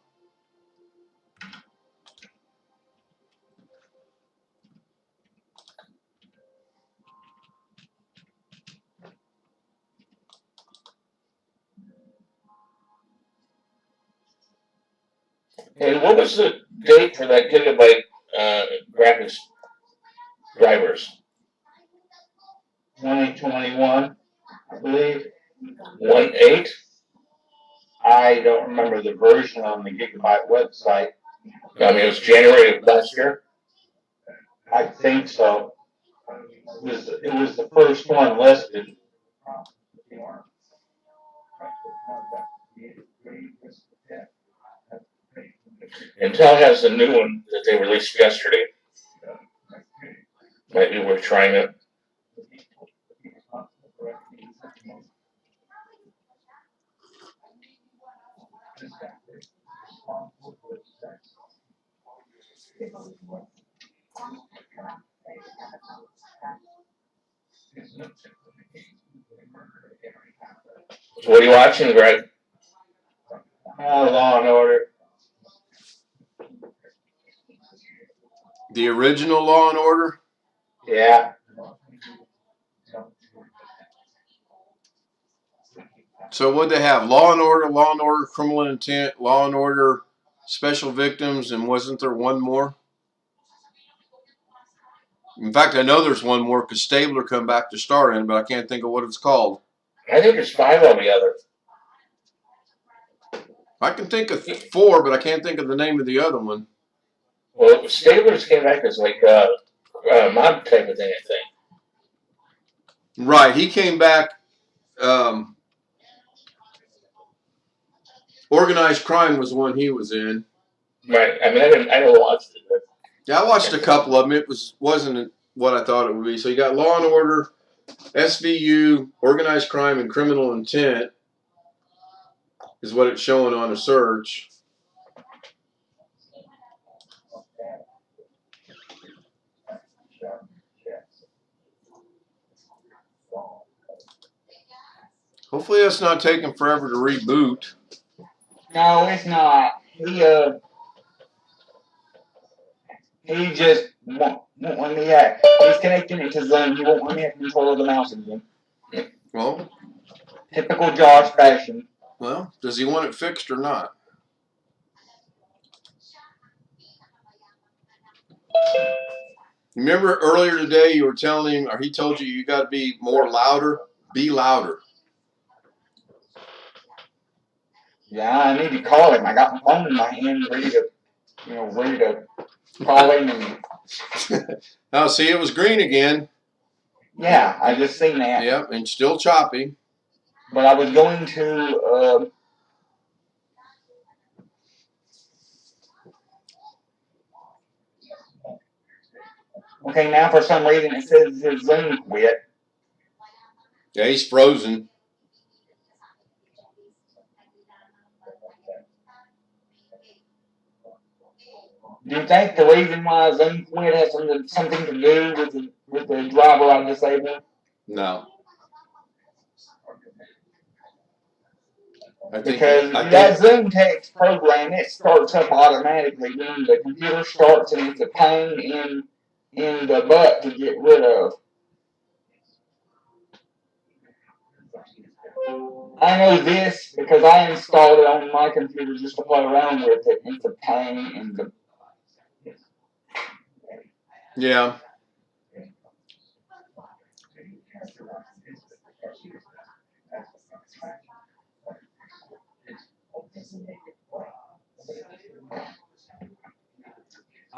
And what was the date for that gigabyte graphics drivers? 2021, I believe. 1.8? I don't remember the version on the Gigabyte website. I mean, it was January of last year. I think so. It was the first one listed. Intel has a new one that they released yesterday. Might be worth trying it. So what are you watching, Greg? Law and Order. The original Law and Order? Yeah. So what they have? Law and Order, Criminal Intent, Law and Order, Special Victims, and wasn't there one more? In fact, I know there's one more because Stabler come back to star in, but I can't think of what it's called. I think there's 5 altogether. I can think of 4, but I can't think of the name of the other one. Well, Stabler's came back as like a mob type of thing, I think. Right, he came back. Organized Crime was the one he was in. Right. I mean, I never watched it, but Yeah, I watched a couple of them. It wasn't what I thought it would be. So you got Law and Order, SVU, Organized Crime, and Criminal Intent is what it's showing on a search. Hopefully that's not taking forever to reboot. No, it's not. He just won't let me have. He's connecting it to Zoom. He won't let me have control of the mouse again. Well, Typical Josh fashion. does he want it fixed or not? Remember earlier today you were telling him, or he told you got to be more louder? Be louder. Yeah, I need to call him. I got my phone in my hand, ready to call him. And Oh, see, it was green again. yeah, I just seen that. Yep, and still choppy. But I was going to. Okay, now for some reason it says his Zoom quit. Yeah, he's frozen. Do you think the reason why Zoom quit has something to do with the driver I disabled? No. Because that Zoom text program, it starts up automatically when the computer starts, and it's a pain in the butt to get rid of. I know this because I installed it on my computer just to play around with it. It's a pain in the. Yeah.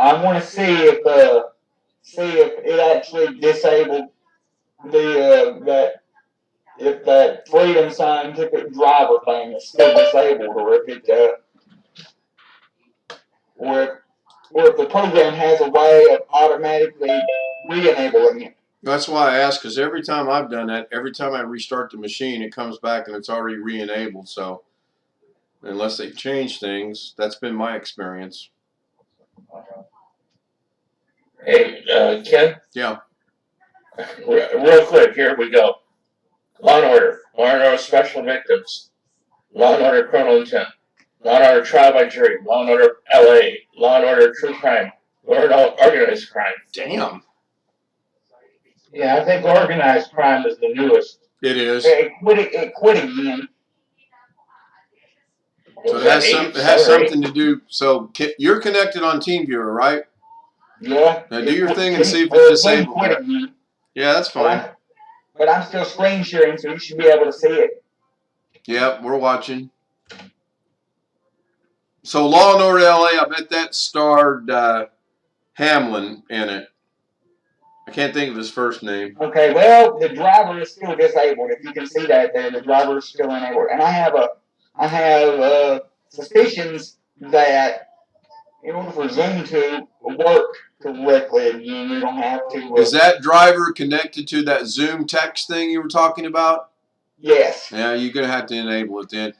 I want to see if it actually disabled that if that Freedom Scientific driver thing is still disabled, or if it or if the program has a way of automatically re-enabling it. That's why I asked, because every time I've done that, every time I restart the machine, it comes back and it's already re-enabled. So unless they change things, that's been my experience. Hey, Ken? Yeah. Real quick, here we go. Law and Order Special Victims, Law and Order Criminal Intent, Law and Order Trial by Jury, Law and Order LA, Law and Order True Crime, Law and Order Organized Crime. Damn. Yeah, I think organized crime is the newest. It is. It quit again. So it has something to do. So you're connected on Teamviewer, right? Yeah. Now do your thing and see if it's disabled. Quit again. Yeah, that's fine. But I'm still screen sharing, so you should be able to see it. Yep, we're watching. So Law and Order LA, I bet that starred Hamlin in it. I can't think of his first name. Okay, well, the driver is still disabled. If you can see that there, the driver is still enabled. And I have suspicions that in order for Zoom to work correctly again, you don't have to. Is that driver connected to that Zoom text thing you were talking about? Yes. Yeah, you're going to have to enable it then.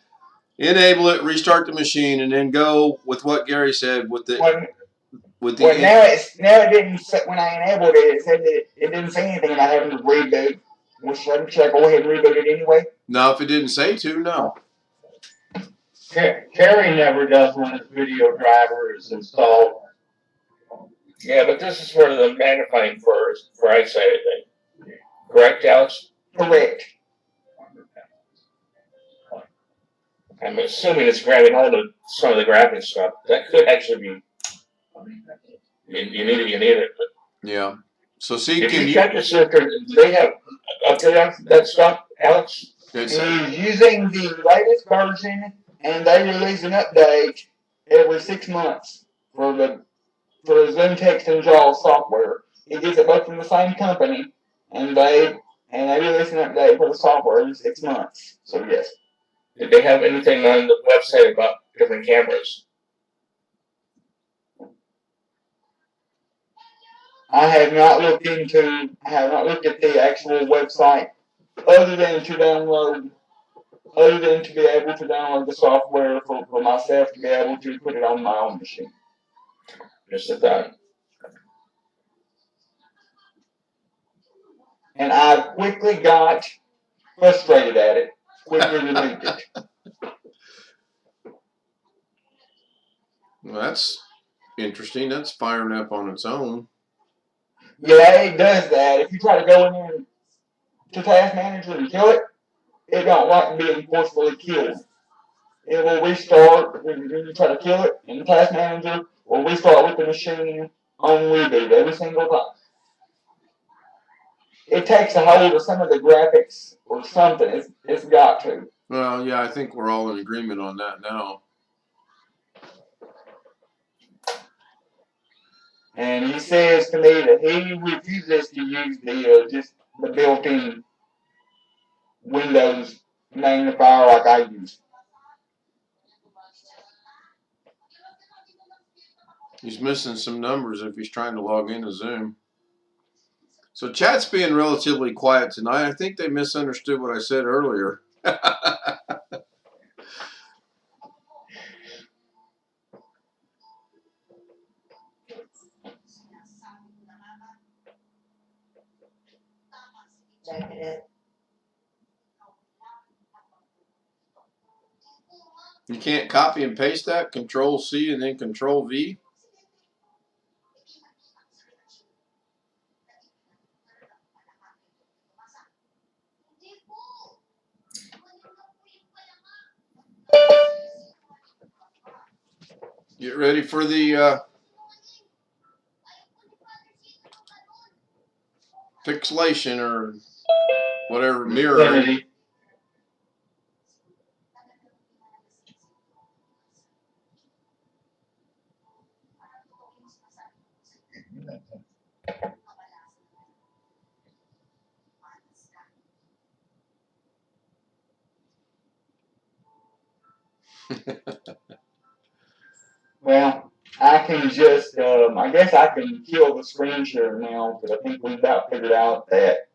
Enable it, restart the machine, and then go with what Gary said with the. Now it didn't say, when I enabled it, it said that it didn't say anything about having to reboot. Should I go ahead and reboot it anyway? No, if it didn't say to, no. Terry never does when his video driver is installed. Yeah, but this is for the magnifying for eyesight, I think. Correct, Alex? Correct. I'm assuming it's grabbing hold of some of the graphics stuff. That could actually be. You need it. But Yeah. So see, if can you check to see if they have updated that stuff, Alex? He's using the latest version, and they release an update every 6 months for the Zoom Text and Draw software. He gets it both from the same company, and they release an update for the software every 6 months. So yes. Did they have anything on the website about different cameras? I have not looked at the actual website other than to be able to download the software for myself to be able to put it on my own machine. Just a thought. And I quickly got frustrated at it, quickly removed it. Well, that's interesting. That's firing up on its own. Yeah, it does that. If you try to go in there to Task Manager and kill it, it don't like being forcefully killed. It will restart when you try to kill it, and the Task Manager will restart with the machine on reboot every single time. It takes a hold of some of the graphics or something. It's got to. Well, yeah, I think we're all in agreement on that now. And he says to me that he refuses to use the built-in Windows magnifier like I use. He's missing some numbers if he's trying to log into Zoom. So chat's being relatively quiet tonight. I think they misunderstood what I said earlier. You can't copy and paste that, Control C and then Control V. Get ready for the pixelation or whatever mirroring. Infinity. Well, I can just, I guess I can kill the screen share now, because I think we've about figured out that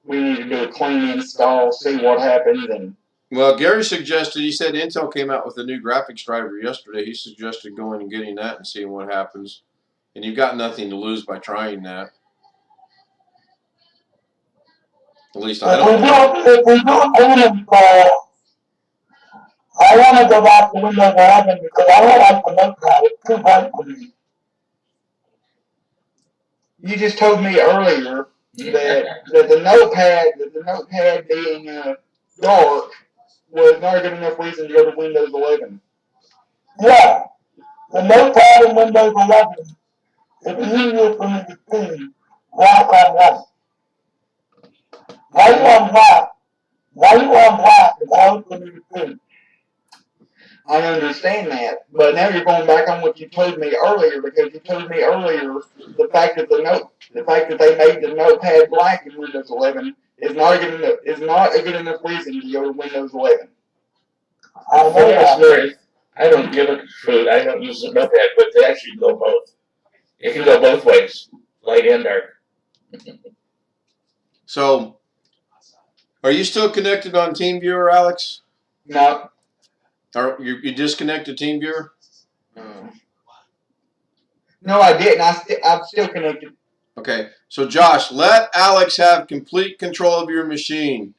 we need to do a clean install, see what happens, and Well, Gary suggested, he said Intel came out with a new graphics driver yesterday. He suggested going and getting that and seeing what happens. And you've got nothing to lose by trying that. At least I don't. If we don't I want to go back to Windows 11 because I don't like the notepad. It's too bright for me. you just told me earlier that the notepad being dark was not a good enough reason to go to Windows 11. Yeah, the notepad in Windows 11 is easier for me to see black on white. White on black. White on black is hard for me to see. I understand that, but now you're going back on what you told me earlier, because you told me earlier the fact that they made the notepad black in Windows 11 is not a good enough reason to go to Windows 11. I know that. I don't give a food. I don't use the notepad, but they actually go both. It can go both ways, light and dark. So, are you still connected on TeamViewer, Alex? No. Or you disconnected TeamViewer? No, I didn't. I'm still connected. Okay. So, Josh, let Alex have complete control of your machine.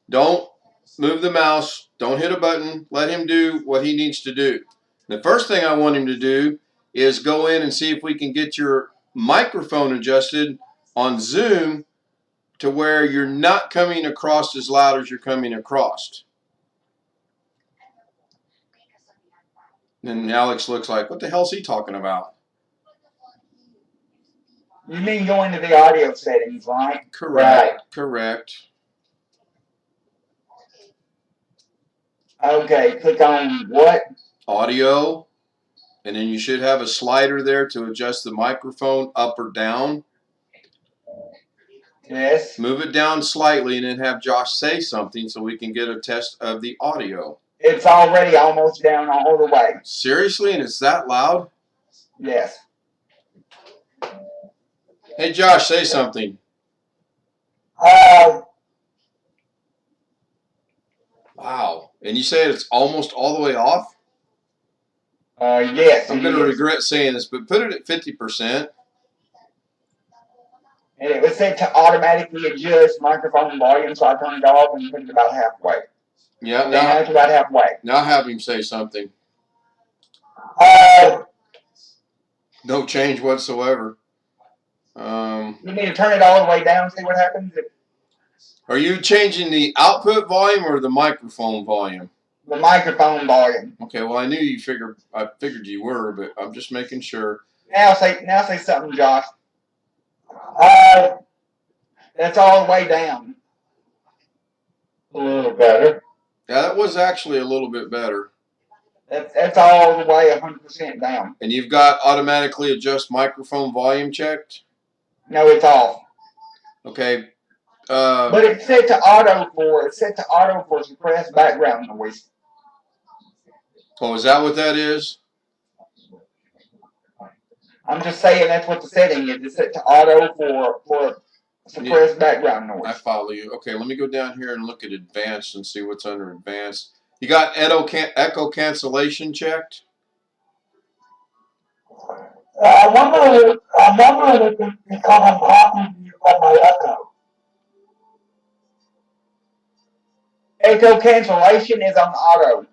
Don't move the mouse. Don't hit a button. Let him do what he needs to do. The first thing I want him to do is go in and see if we can get your microphone adjusted on Zoom to where you're not coming across as loud as you're coming across. And Alex looks like, what the hell's he talking about? You mean go into the audio settings, right? Correct. Right. Correct. Okay, click on what? Audio. And then you should have a slider there to adjust the microphone up or down. Yes. Move it down slightly and then have Josh say something so we can get a test of the audio. It's already almost down all the way. Seriously? And it's that loud? Yes. Hey, Josh, say something. Wow. And you said it's almost all the way off? Yes. I'm going to regret saying this, but put it at 50%. And it was set to automatically adjust microphone volume, so I turned it off and put it about halfway. Yeah, Now it's about halfway. Now have him say something. No change whatsoever. You need to turn it all the way down and see what happens. Are you changing the output volume or the microphone volume? The microphone volume. Okay, well I figured you were, but I'm just making sure. Now say something, Josh. That's all the way down. A little better. Yeah, that was actually a little bit better. That's all the way 100% down. And you've got automatically adjust microphone volume checked? No, it's off. Okay. But it's set to auto for suppressed background noise. Oh, is that what that is? I'm just saying that's what the setting is. It's set to auto for suppressed background noise. I follow you. Okay, let me go down here and look at advanced and see what's under advanced. You got echo cancellation checked? I'm wondering if it's because I'm talking to you on my echo. Echo cancellation is on auto.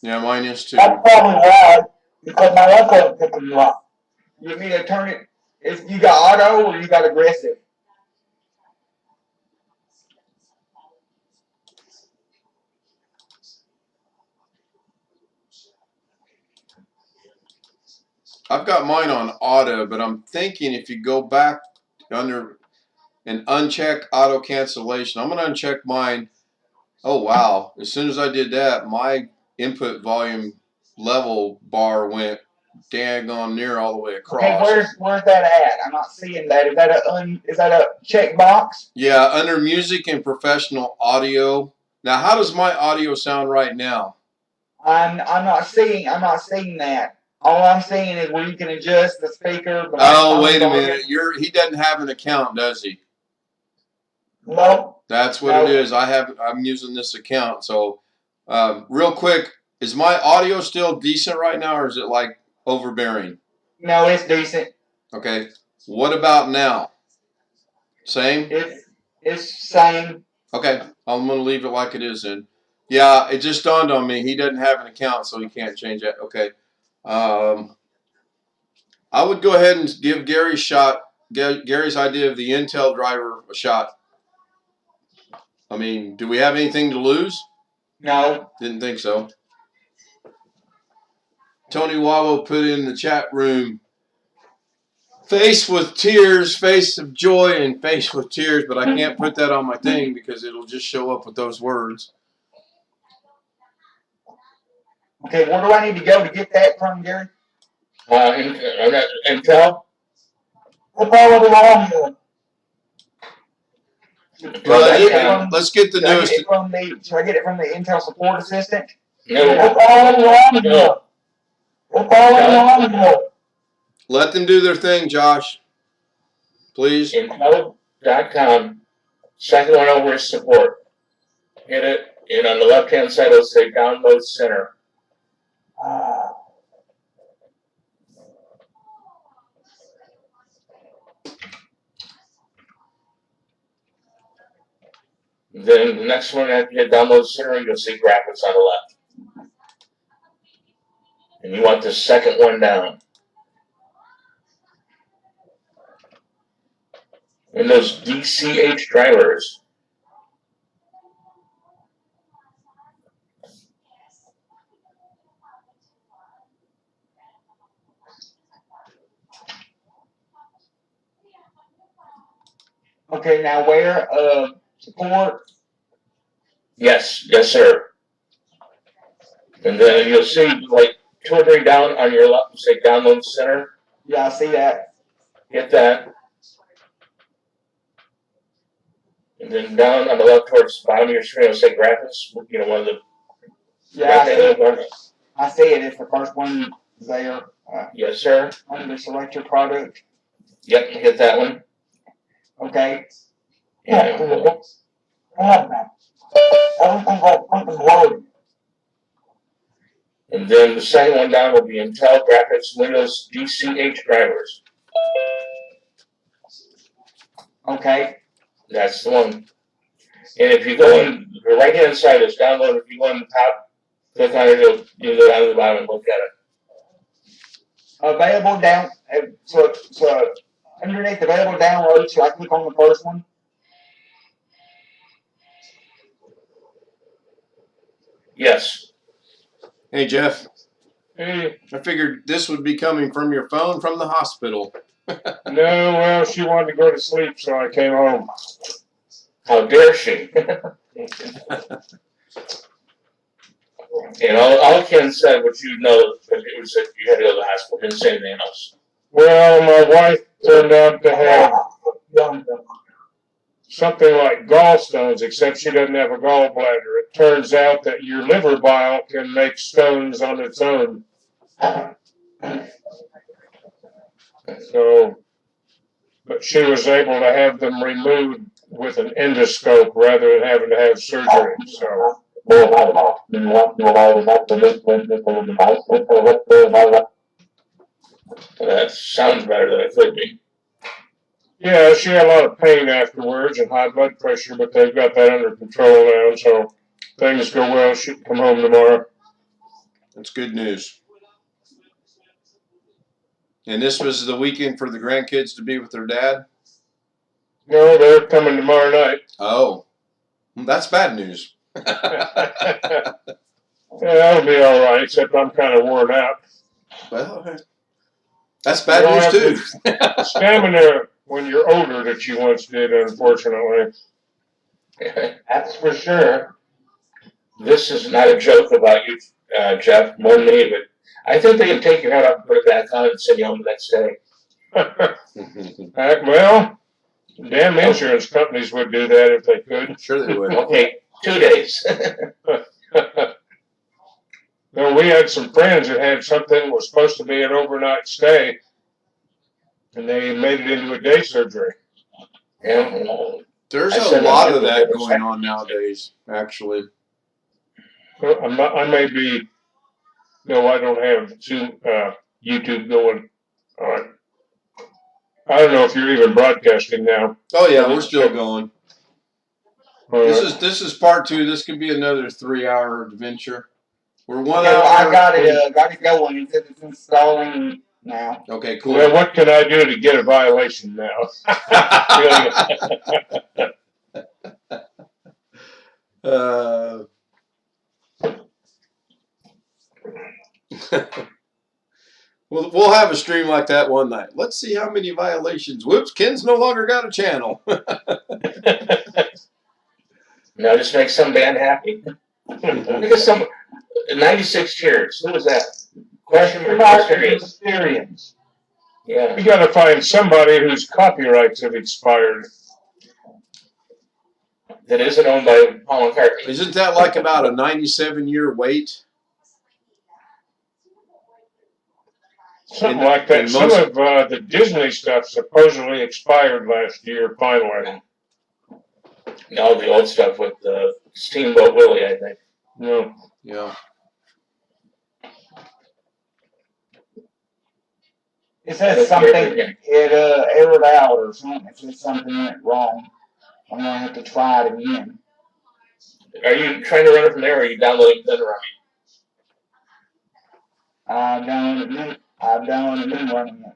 Yeah, mine is too. That's probably why, because my echo is picking you up. You need to turn it. If you got auto or you got aggressive. I've got mine on auto, but I'm thinking if you go back under and uncheck auto cancellation, I'm going to uncheck mine. Oh, wow. As soon as I did that, my input volume level bar went daggone near all the way across. Okay, where's that at? I'm not seeing that. Is that a check box? Yeah, under music and professional audio. Now, how does my audio sound right now? I'm not seeing that. All I'm seeing is where you can adjust the speaker. The Oh, microphone wait a volume. minute. He doesn't have an account, does he? No. That's what it is. I'm using this account. So, real quick, is my audio still decent right now, or is it like overbearing? No, it's decent. Okay. What about now? Same? It's same. Okay. I'm going to leave it like it is then. Yeah, it just dawned on me. He doesn't have an account, so he can't change that. Okay. I would go ahead and give Gary's idea of the Intel driver a shot. I mean, do we have anything to lose? No. Didn't think so. Tony Wallow put in the chat room, face with tears, face of joy, and face with tears, but I can't put that on my thing because it'll just show up with those words. Okay, where do I need to go to get that from, Gary? Intel. It's already on here. Let's get the newest. Should I get it from the Intel support assistant? No. It's already on here. It's already on here. Let them do their thing, Josh. Please. Intel.com. Second one over is support. Hit it, and on the left-hand side it'll say Download Center. Then the next one after you hit Download Center, you'll see graphics on the left. And you want the second one down. And those DCH drivers. Okay, now where? Support? Yes, sir. And then you'll see like 2 or 3 down on your left, say Download Center. Yeah, I see that. Hit that. And then down on the left towards the bottom of your screen, it'll say graphics. You know, one of the. Yeah, I see it. It's the first one there. Yes, sir. Under select your product. Yep, hit that one. Okay. And then the second one down will be Intel Graphics Windows DCH drivers. Okay. That's the one. And if you go in, the right hand side is download. If you go in the top, click on it, you'll go down to the bottom and look at it. Available down. So underneath available download, should I click on the first one? Yes. Hey, Jeff. Hey, I figured this would be coming from your phone from the hospital. no, well, she wanted to go to sleep, so I came home. How dare she? And all Ken said, which you know, but it was that you had to go to the hospital. Didn't say anything else. Well, my wife turned out to have something like gallstones, except she doesn't have a gallbladder. It turns out that your liver bile can make stones on its own. So, but she was able to have them removed with an endoscope rather than having to have surgery. So. That sounds better than it could be. Yeah, she had a lot of pain afterwards and high blood pressure, but they've got that under control now, so things go well. She can come home tomorrow. That's good news. And this was the weekend for the grandkids to be with their dad? No, they're coming tomorrow night. Oh, that's bad news. Yeah, that'll be all right, except I'm kind of worn out. Well, That's You bad don't news have too. the stamina when you're older that you once did, unfortunately. That's for sure. This is not a joke about you, Jeff, more than me, but I think they can take your head off and put it back on and send you home the next day. Well, damn insurance companies would do that if they could. Sure they would. Okay, 2 days. No, we had some friends that had something that was supposed to be an overnight stay, and they made it into a day surgery. Yeah, well, There's I a said lot that of that before. going on nowadays, actually. Well, I may be. No, I don't have YouTube going on. I don't know if you're even broadcasting now. Oh yeah, we're still going. Uh, This is part 2. This could be another 3-hour adventure. We're 1 Okay, hour. well, I got it going. It says it's installing now. Okay, cool. well, what can I do to get a violation now? We'll have a stream like that one night. Let's see how many violations. Whoops, Ken's no longer got a channel. No, just make some band happy. Look at some 96 cheers. Who was that? Question mark experience. Experience. Yeah. We got to find somebody whose copyrights have expired. That isn't owned by Paul McCartney. Isn't that like about a 97-year wait? Something And- like that. and Some most- of the Disney stuff supposedly expired last year, finally. No, the old stuff with Steamboat Willie, I think. No. Yeah. It says something, it errored out or something. It says something went wrong. I'm gonna have to try it again. Are you trying to run it from there, or are you downloading Thunder I've done and been running it.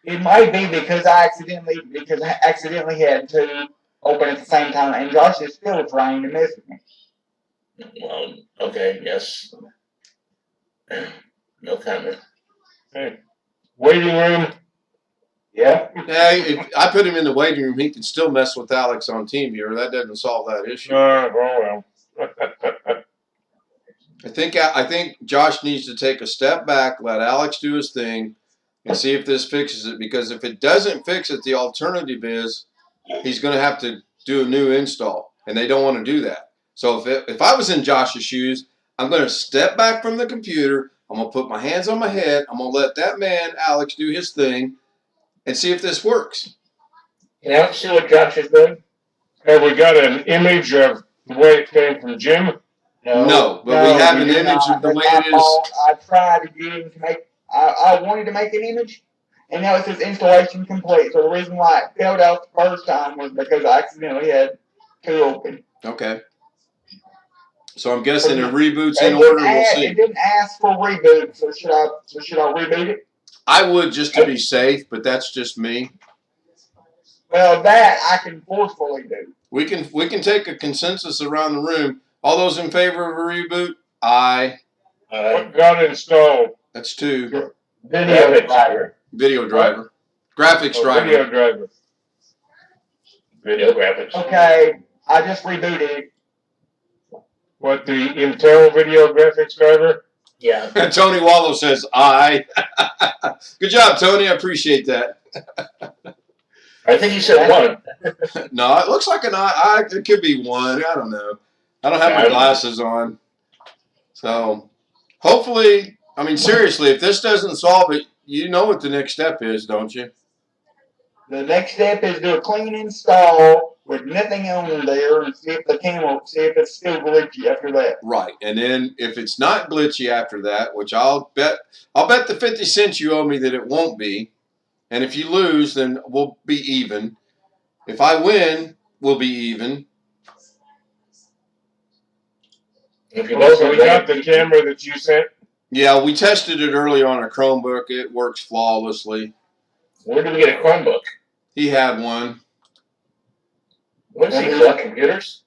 It might be because I accidentally had two open at the same time, and Josh is still trying to mess with me. Well, okay, yes. No comment. Hey. Waiting room. Yeah. Yeah, if I put him in the waiting room, he can still mess with Alex on Teamviewer. That doesn't solve that issue. Oh, well. I think Josh needs to take a step back, let Alex do his thing, and see if this fixes it. Because if it doesn't fix it, the alternative is he's going to have to do a new install, and they don't want to do that. So if I was in Josh's shoes, I'm going to step back from the computer. I'm going to put my hands on my head. I'm going to let that man, Alex, do his thing and see if this works. Can Alex see what Josh is doing? Have we got an image of the way it came from Jim? No, but we have an image of the way it is. I tried to get him to make. I wanted to make an image, and now it says installation complete. So the reason why it failed out the first time was because I accidentally had two open. Okay. So I'm guessing a reboot's It in didn't order. We'll ask- see. It didn't ask for reboot, so should I reboot it? I would just to be safe, but that's just me. Well, that I can forcefully do. We can take a consensus around the room. All those in favor of a reboot? Aye. What got installed? That's 2. Video driver. Video driver. Graphics Oh, driver. video driver. Video graphics. Okay, I just rebooted it. What, the Intel video graphics driver? Yeah. Tony Wallow says aye. Good job, Tony. I appreciate that. I think you said one. No, it looks like an eye. It could be 1. I don't know. I don't have my glasses on. So hopefully, I mean, seriously, if this doesn't solve it, you know what the next step is, don't you? The next step is do a clean install with nothing on there and see if it's still glitchy after that. Right. And then if it's not glitchy after that, which I'll bet the 50 cents you owe me that it won't be. And if you lose, then we'll be even. If I win, we'll be even. If you both So we got the camera that you sent. Yeah, we tested it early on a Chromebook. It works flawlessly. Where do we get a Chromebook? He had one. What does he collect, computers?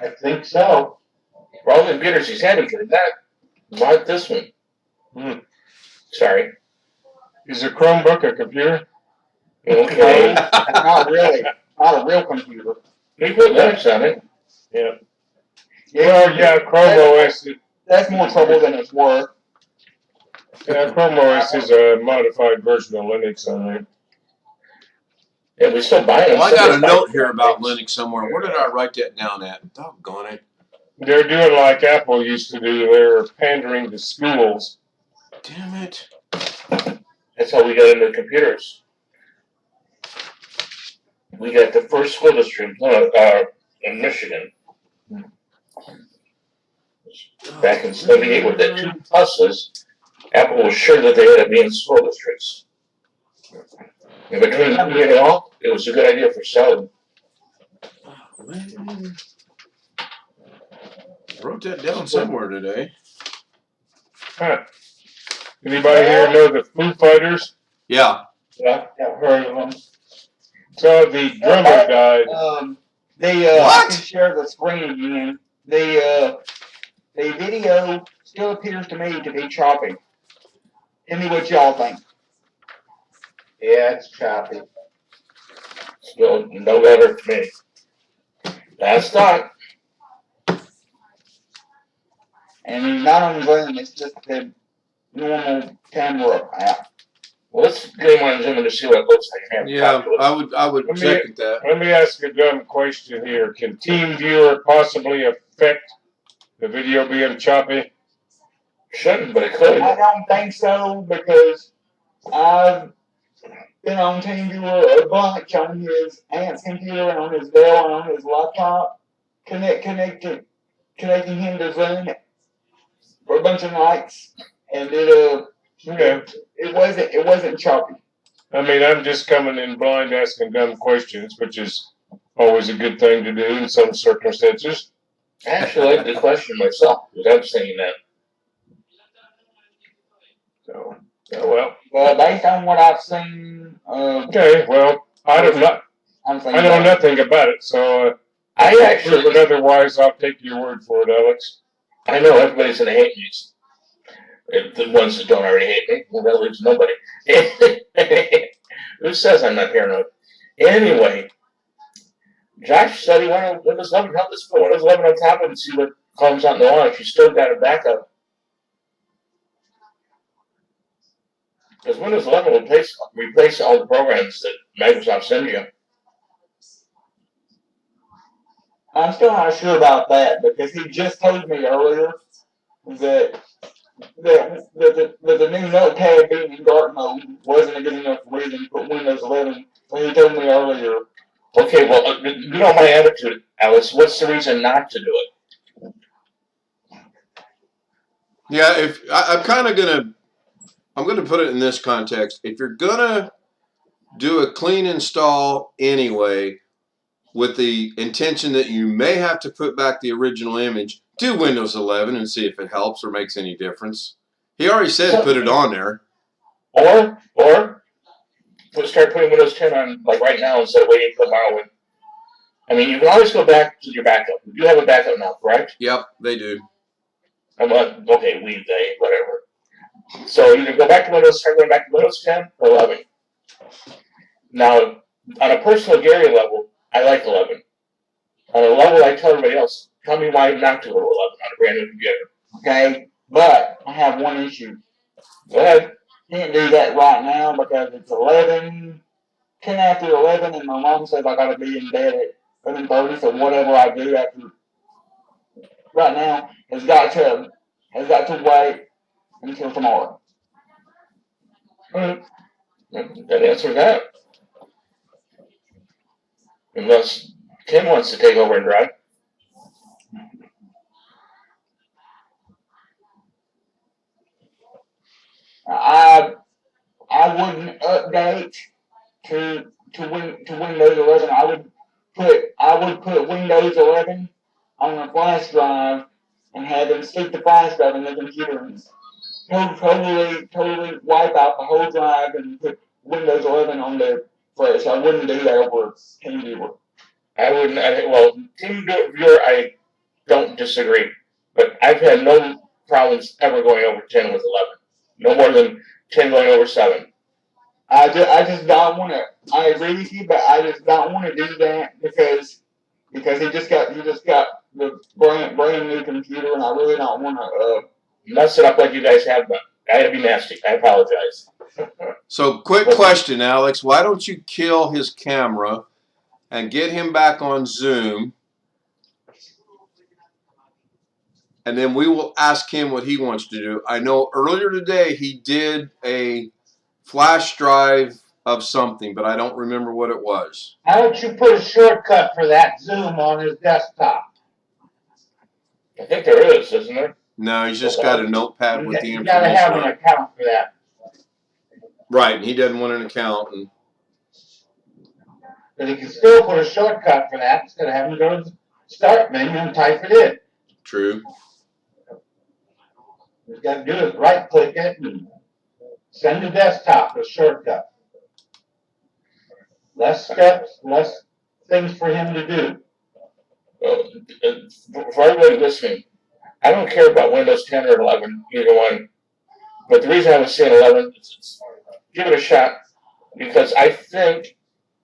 I think so. For all the computers he's had, he could not like this one. Sorry. Is a Chromebook a computer? Okay. Not really. Not a real computer. He put Linux on it. Well, yeah, Chrome OS. That's more trouble than it's worth. Yeah, Chrome OS is a modified version of Linux on there. Yeah, we still buy them. Well, I got a Somebody's note buying here them. about Linux somewhere. Where did I write that down at? Doggone it. They're doing like Apple used to do. They're pandering to schools. Damn it. That's how we got into computers. We got the first school district in Michigan. Back in '78 with the 2 pluses, Apple was sure that they had to be in school districts. And between them and all, it was a good idea for selling. Man. Wrote that down somewhere today. Huh. Anybody here know the Foo Fighters? Yeah. Yeah. I've heard of them. So the drummer died. I What? can share the screen again. The video still appears to me to be choppy. Tell me what y'all think. Yeah, it's choppy. Still no better to me. That's not. And he's not on Zoom, it's just the normal camera app. Well, let's get him on Zoom to see what it looks like. And have him Yeah, talk to us. I would Let me- second that. Let me ask a dumb question here. Can Teamviewer possibly affect the video being choppy? Shouldn't, but it could. I don't think so because I've been on Teamviewer a bunch on his aunt's computer and on his Dell and on his laptop, connecting him to Zoom for a bunch of nights, and Okay. it wasn't choppy. I mean, I'm just coming in blind asking dumb questions, which is always a good thing to do in some circumstances. I actually like the question myself, because I'm saying that. So, yeah, well, But based on what I've seen, okay, well, I know nothing about it, so I but actually, otherwise, I'll take your word for it, Alex. I know everybody's gonna hate me. The ones that don't already hate me, well, that leaves nobody. Who says I'm not paranoid? Anyway, Josh said he wanted Windows 11. Help us put Windows 11 on top of it and see what comes out in the launch. You still got a backup. Because Windows 11 will replace all the programs that Microsoft sends you. I'm still not sure about that because he just told me earlier that the new notepad being in dark mode wasn't a good enough reason to put Windows 11. So he told me earlier. Okay, well, you know my attitude, Alice. What's the reason not to do it? Yeah, if I'm gonna put it in this context. If you're gonna do a clean install anyway, with the intention that you may have to put back the original image, do Windows 11 and see if it helps or makes any difference. He already said put it on there. Or we'll start putting Windows 10 on like right now instead of waiting for tomorrow. I mean, you can always go back to your backup. You have a backup now, correct? Yep, they do. Okay, they, whatever. So you can go back to Windows, start going back to Windows 10 or 11. Now, on a personal Gary level, I like 11. On a level I tell everybody else, tell me why not to go to 11 on a brand new computer. Okay, but I have one issue. Go ahead. Can't do that right now because it's 10 after 11, and my mom says I gotta be in bed at 11:30. So whatever I do after right now has got to wait until tomorrow. That answers that. Unless Tim wants to take over and drive. I wouldn't update to Windows 11. I would put Windows 11 on a flash drive and have them stick the flash drive in the computer and totally wipe out the whole drive and put Windows 11 on there fresh. I wouldn't do that over TeamViewer. I wouldn't. Well, TeamViewer, don't disagree. But I've had no problems ever going over 10 with 11. No more than 10 going over 7. I just don't want to. I agree with you, but I just don't want to do that because he just got the brand new computer, and I really don't want to. Mess it up like you guys have, but I had to be nasty. I apologize. So, quick question, Alex. Why don't you kill his camera and get him back on Zoom? And then we will ask him what he wants to do. I know earlier today he did a flash drive of something, but I don't remember what it was. How don't you put a shortcut for that Zoom on his desktop? I think there is, isn't there? No, he's just got a notepad with the You gotta have an information. account for that. Right, and he doesn't want an account. And But he can still put a shortcut for that instead of having to go to the start menu and type it in. true. What he's gotta do is right click it and send to desktop a shortcut. Less steps, less things for him to do. For everybody listening, I don't care about Windows 10 or 11, either one. But the reason I was saying 11 is give it a shot because I think,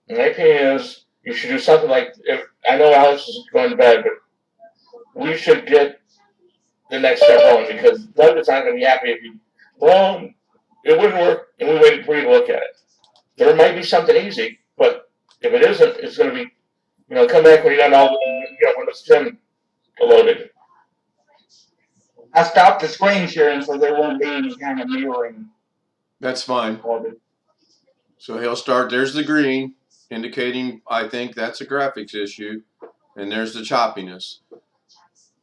my opinion is, you should do something like, I know Alex is going to bed, but we should get the next step on because Doug is not going to be happy if you, well, it wouldn't work and we waited for you to look at it. There might be something easy, but if it isn't, it's going to be, come back when you're done all Windows 10 loaded. I stopped the screen sharing so there won't be any kind of mirroring. That's fine. Of it. So he'll start. There's the green, indicating I think that's a graphics issue. And there's the choppiness.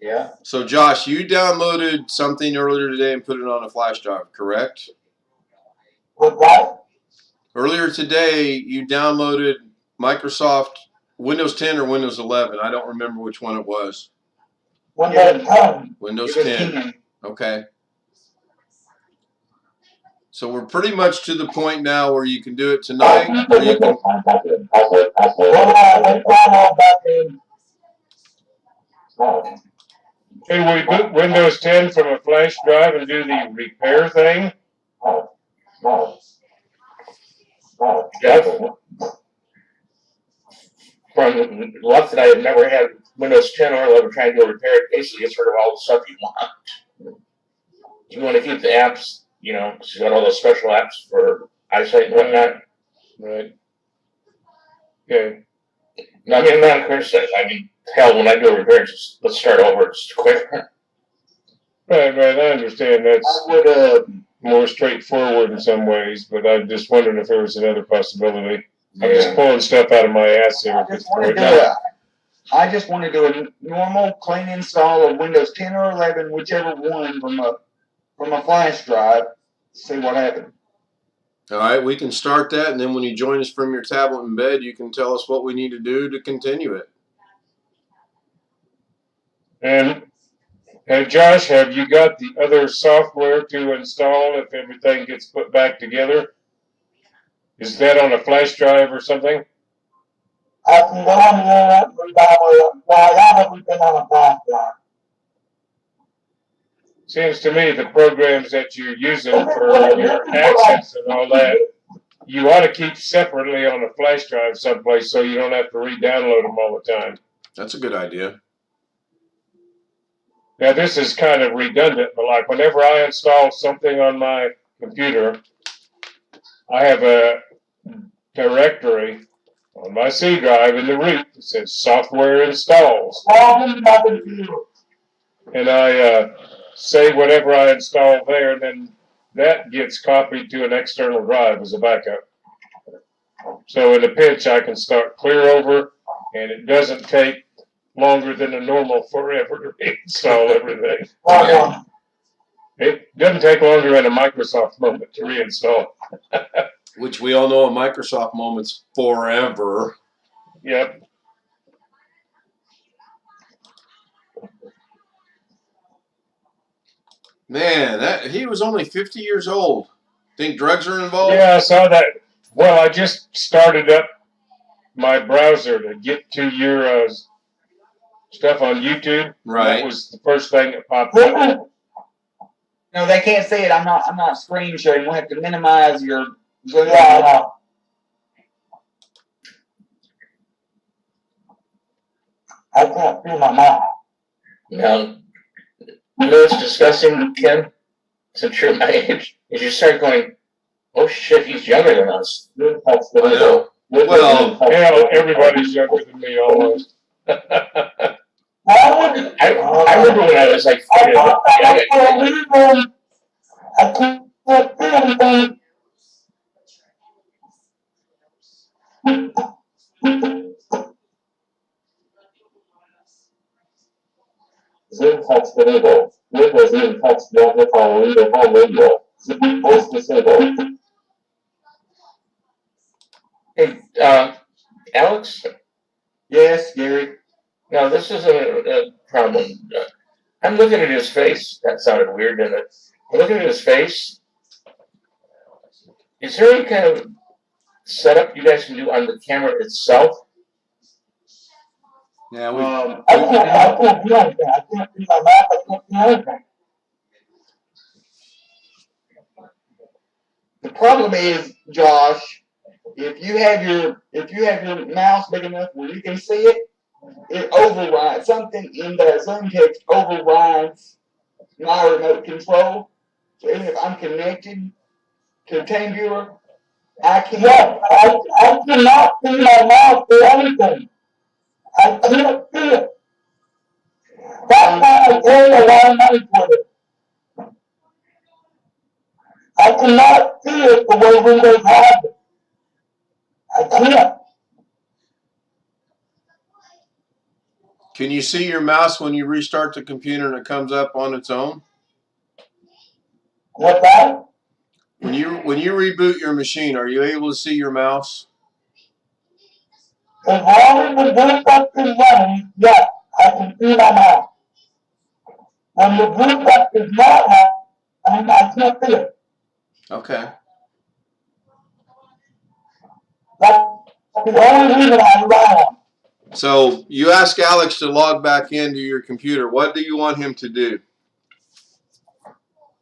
Yeah. So, Josh, you downloaded something earlier today and put it on a flash drive, correct? With what? Earlier today, you downloaded Microsoft Windows 10 or Windows 11. I don't remember which one it was. Windows 10. Windows It was 10. 10. Okay. So we're pretty much to the point now where you can do it tonight. Or you can, Can we boot Windows 10 from a flash drive and do the repair thing? Jeff, from luck that I have never had Windows 10 or 11 trying to go repair it, basically gets rid of all the stuff you want. You want to keep the apps, because you got all those special apps for eyesight and whatnot. Right. Okay. No, I mean, I'm not criticizing. I mean, hell, when I do a repair, just let's start over. It's quicker. Right, I understand that's I would more straightforward in some ways, but I just wondered if there was another possibility. I'm just pulling stuff out of my ass here. I just want to do a normal clean install of Windows 10 or 11, whichever one from a flash drive. See what happens. all right, we can start that, and then when you join us from your tablet in bed, you can tell us what we need to do to continue it. And Josh, have you got the other software to install if everything gets put back together? Is that on a flash drive or something? I can go on the internet and download it. Well, I have everything on a flash drive. Seems to me the programs that you're using for your access and all that, you ought to keep separately on a flash drive someplace so you don't have to re-download them all the time. That's a good idea. Now, this is kind of redundant, but like whenever I install something on my computer, I have a directory on my C drive in the root that says software installs. And I say whatever I install there, and then that gets copied to an external drive as a backup. So in a pinch, I can start clear over, and it doesn't take longer than a normal forever to reinstall everything. It doesn't take longer than a Microsoft moment to reinstall. Which we all know a Microsoft moment's forever. Yep. Man, he was only 50 years old. Think drugs are involved? Yeah, I saw that. Well, I just started up my browser to get to your stuff on YouTube. Right. That was the first thing that popped up. No, they can't see it. I'm not screen sharing. We'll have to minimize your Zoom. Yeah, I can't feel my mouth. Now, you know what's disgusting, Ken? Since you're my age, is you start going, oh shit, he's younger than us. That's I know. Well, Hell, everybody's younger than me almost. I remember when I was like, I thought that was for a reason. I can't feel anything. Syntax disabled. Windows syntax not recall reader home radio. Voice disabled. hey, Alex, Yes, Gary. now this is a problem. I'm looking at his face. That sounded weird, didn't it? I'm looking at his face. Is there any kind of setup you guys can do on the camera itself? yeah, I can't do anything. I can't feel my mouth. I can't do anything. The problem is, Josh, if you have your mouse big enough where you can see it, it overrides something in the Zoom text overrides my remote control. So even if I'm connected to Teamviewer, I can't. Yes, I cannot feel my mouth do anything. I can't feel it. That's why I carry a lot of money with it. I cannot feel it the way Windows has it. I can't. can you see your mouse when you restart the computer and it comes up on its own? What's that? When you reboot your machine, are you able to see your mouse? As long as the bootup is running, yes, I can feel my mouth. When the bootup is not running, I can't feel it. Okay. That's the only reason I rely on. So you ask Alex to log back into your computer. What do you want him to do?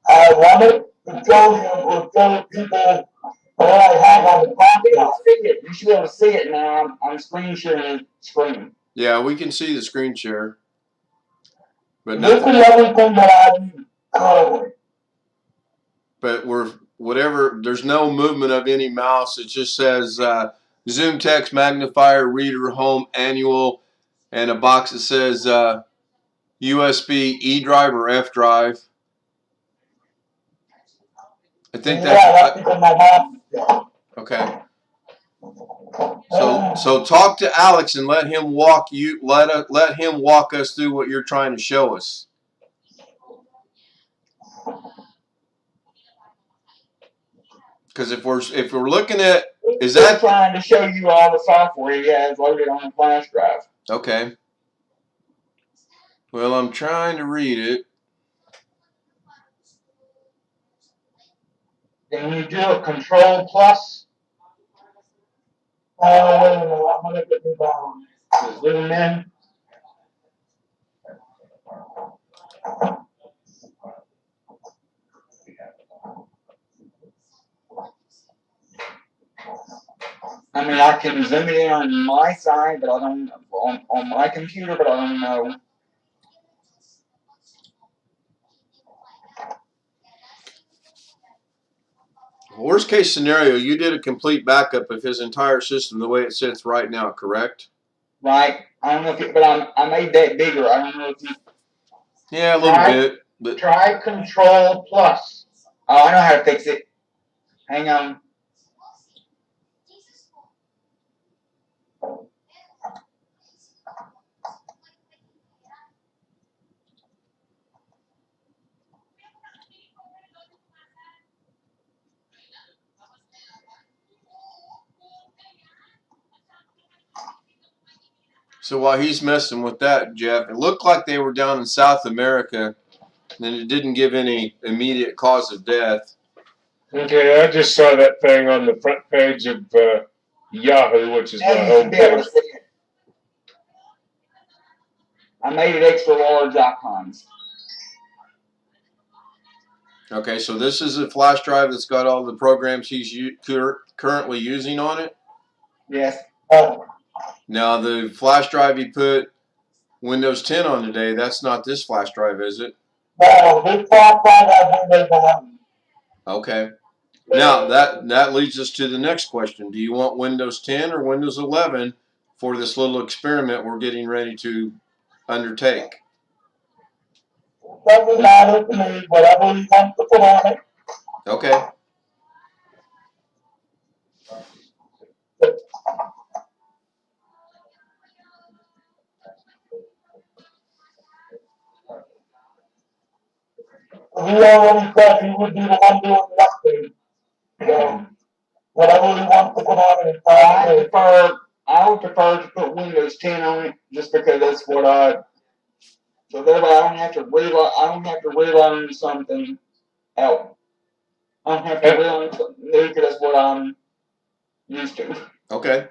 I want it to show him or show people what I have on the You property. can see it. You should be able to see it now. I'm screen sharing the screen. Yeah, we can see the screen share, but This nothing. is everything that I use currently. But whatever. There's no movement of any mouse. It just says Zoom text magnifier reader home annual, and a box that says USB E drive or F drive. I think Yeah, that's that's because my mouth. okay. So talk to Alex and let him walk us through what you're trying to show us. Because if we're looking at, is He's that trying to show you all the software he has loaded on the flash drive? okay? Well, I'm trying to read it. Can you do a Control Plus? Oh, wait a minute, I'm gonna get me down. Zoom in. I mean, I can zoom it in on my side, but I don't on my computer, but I don't know. Worst case scenario, you did a complete backup of his entire system the way it sits right now, correct? Right? I don't know if it, but I made that bigger. I don't know if you. Yeah, a little bit, but Try Control Plus. Oh, I know how to fix it. Hang on. so while he's messing with that, Jeff, it looked like they were down in South America, and it didn't give any immediate cause of death. Okay, I just saw that thing on the front page of Yahoo, which is my Now you should home be able to page. see it. I made it extra large icons. Okay, so this is a flash drive that's got all the programs he's currently using on it. Yes. Now the flash drive he put Windows 10 on today, that's not this flash drive, is it? No, this flash drive has Windows 11. Okay. Now that leads us to the next question. Do you want Windows 10 or Windows 11 for this little experiment we're getting ready to undertake? Doesn't matter to me, whatever you want to put on it. Okay. He already said he would be the one doing the update. So, whatever he wants to put on it, I would prefer to put Windows 10 on it just because that's what so that way I don't have to relearn something else. I don't have to relearn something new because that's what I'm used to. Okay.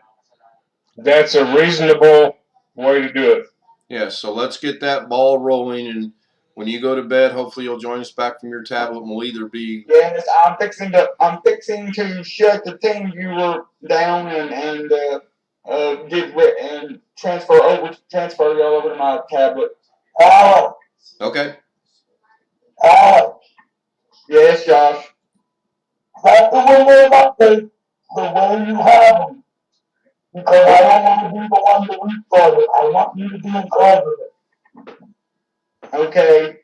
That's a reasonable way to do it. Yeah, so let's get that ball rolling, and when you go to bed, hopefully you'll join us back from your tablet, and we'll either be Yes, I'm fixing to shut the Teamviewer down and transfer it all over to my tablet. okay. Yes, Josh. That's the Windows update, the way you have them. Because I don't want to be the one to restart it. I want you to be in charge of it. Okay.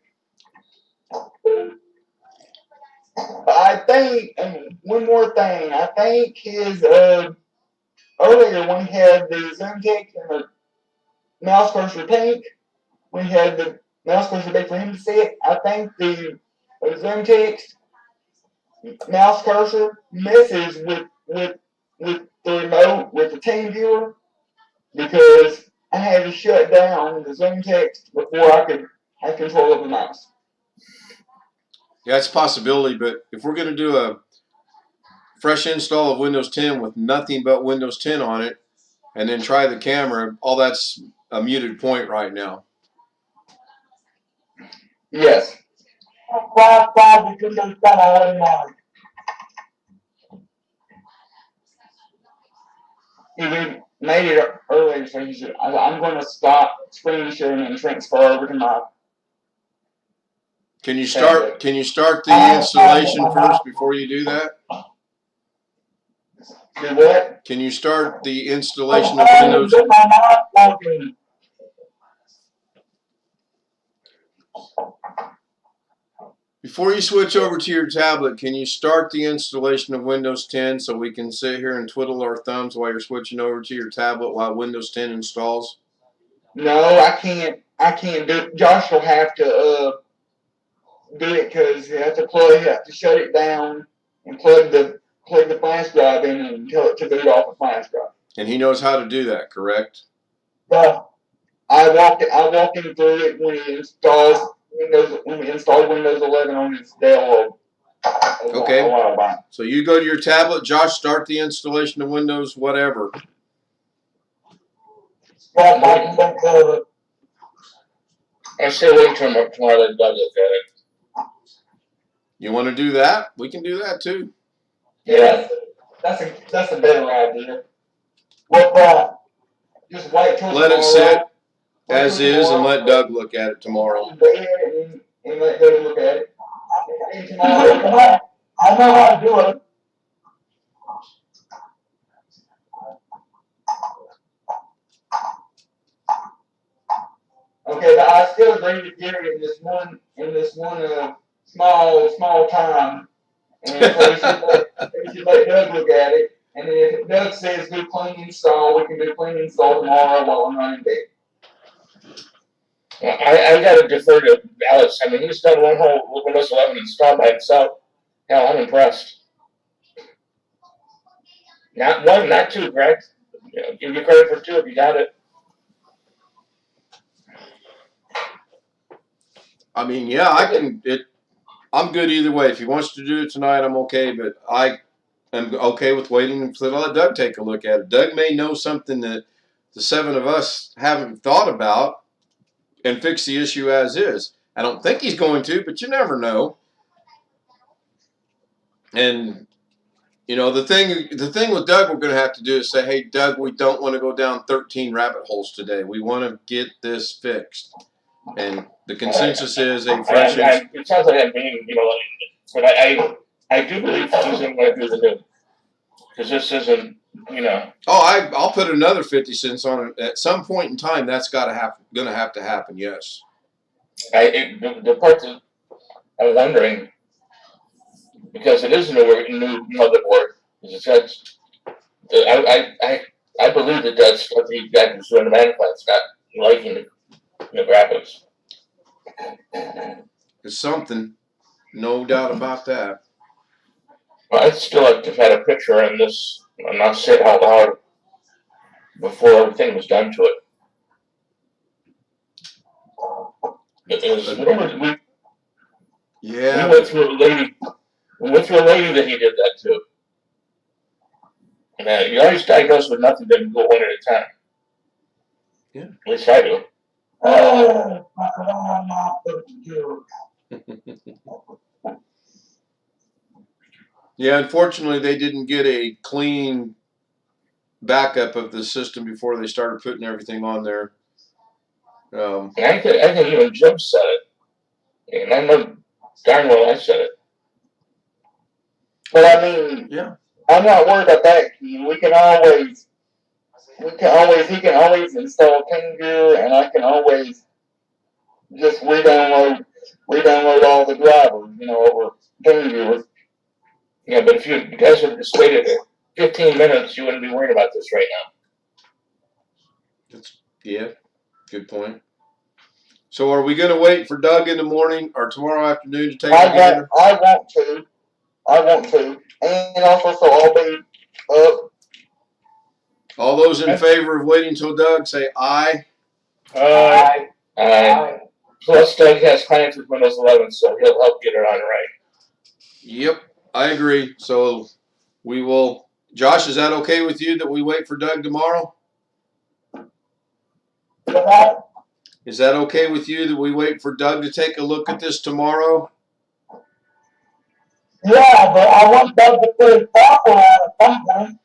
I think, and one more thing, I think his earlier when he had the zoom text and the mouse cursor pink, when he had the mouse cursor big for him to see it, I think the zoom text mouse cursor messes with the remote with the Teamviewer because I had to shut down the zoom text before I could have control of the mouse. Yeah, it's a possibility, but if we're going to do a fresh install of Windows 10 with nothing but Windows 10 on it, and then try the camera, all that's a muted point right now. Yes. Flash drive is Windows 10 already on. He made it earlier, so I'm going to stop screen sharing and transfer over to my. Can you start the installation first before you do that? Do what? Can you start the installation of Windows? Before you switch over to your tablet, can you start the installation of Windows 10 so we can sit here and twiddle our thumbs while you're switching over to your tablet while Windows 10 installs? No, I can't do it. Josh will have to do it because you have to shut it down and plug the flash drive in and tell it to boot off the flash drive. And he knows how to do that, correct? Yeah. I walked him through it when he installed Windows 11 on his Dell Okay. a while back. So you go to your tablet, Josh, start the installation of Windows whatever. I still wait till tomorrow let Doug look at it. You want to do that? We can do that too. Yeah, that's a better idea. Just wait till Let it tomorrow. sit as is and let Doug look at it tomorrow. And let Doug look at it. And tomorrow, I know how to do it. okay, but I still agree with Gary in this one small time. And so we should let Doug look at it. And then if Doug says do clean install, we can do clean install tomorrow while I'm running bed. Well, I got to defer to Alex. I mean, he's done one whole Windows 11 install by himself. Hell, I'm impressed. Not one, not two, Greg. You know, give you credit for two if you got it. I mean, yeah, I'm good either way. If he wants to do it tonight, I'm okay. But I am okay with waiting to let Doug take a look at it. Doug may know something that the seven of us haven't thought about. and fix the issue as is. I don't think he's going to, but you never know. And you know, the thing with Doug, we're going to have to do is say, hey, Doug, we don't want to go down 13 rabbit holes today. We want to get this fixed. And the consensus is a fresh. It sounds like I'm being, but I do believe he's going to do the new. Because this isn't, Oh, I'll put another 50 cents on it. At some point in time, that's going to have to happen, yes. The part that I'm wondering, because it is a new motherboard, I believe that that's what the guy who's doing the manifest not liking the graphics. It's something, no doubt about that. Well, I'd still like to have had a picture on this and not say it out loud before everything was done to it. Yeah. We went through a lady that he did that to. And you always diagnose with nothing, then go one at a time. Yeah. At least I do. Oh, Yeah, unfortunately, they didn't get a clean backup of the system before they started putting everything on there. And I think even Jim said it. And I know darn well I said it. But I mean, Yeah. I'm not worried about that. He can always install Teamviewer, and I can always just re-download all the drivers, over Teamviewer. Yeah, but if you guys had just waited 15 minutes, you wouldn't be worried about this right now. Yeah, good point. So are we going to wait for Doug in the morning or tomorrow afternoon to take a gander? I want to. And also, so I'll be up. All those in favor of waiting until Doug, say aye. Plus, Doug has clients with Windows 11, so he'll help get it on right. Yep, I agree. So we will. Josh, is that okay with you that we wait for Doug tomorrow? Is that okay with you that we wait for Doug to take a look at this tomorrow? yeah, but I want Doug to put his proper on at some point.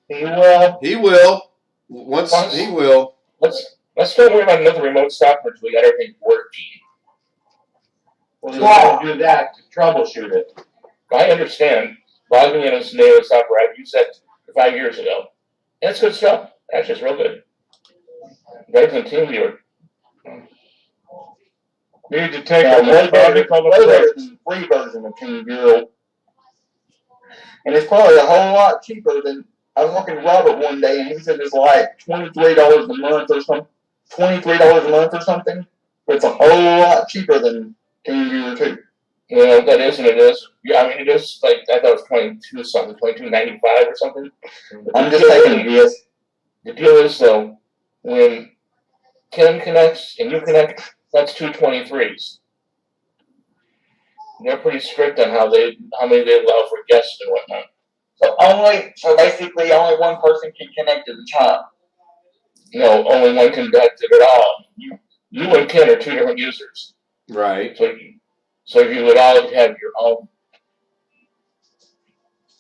He will. He will. He will. Let's don't worry about another remote software until we got everything working. Well, you got to do that to troubleshoot it. I understand. Logging in is native software. I've used that 5 years ago. And it's good stuff. Actually, it's real good. Better than Teamviewer. Need to take Yeah, a methodical approach. free version of Teamviewer. And it's probably a whole lot cheaper than. I was looking at Robert one day, and he said it's like $23 a month or something. $23 a month or something. But it's a whole lot cheaper than Teamviewer too. Yeah, that is, and it is. Yeah, I mean, it is like I thought it was 22 something, 22.95 or something. I'm just taking a guess. The deal is though, when Ken connects and you connect, that's 2 23s. They're pretty strict on how many they allow for guests and whatnot. So basically, only one person can connect at a time. No, only one can connect it at all. You and Ken are 2 different users. Right. So you would all have your own.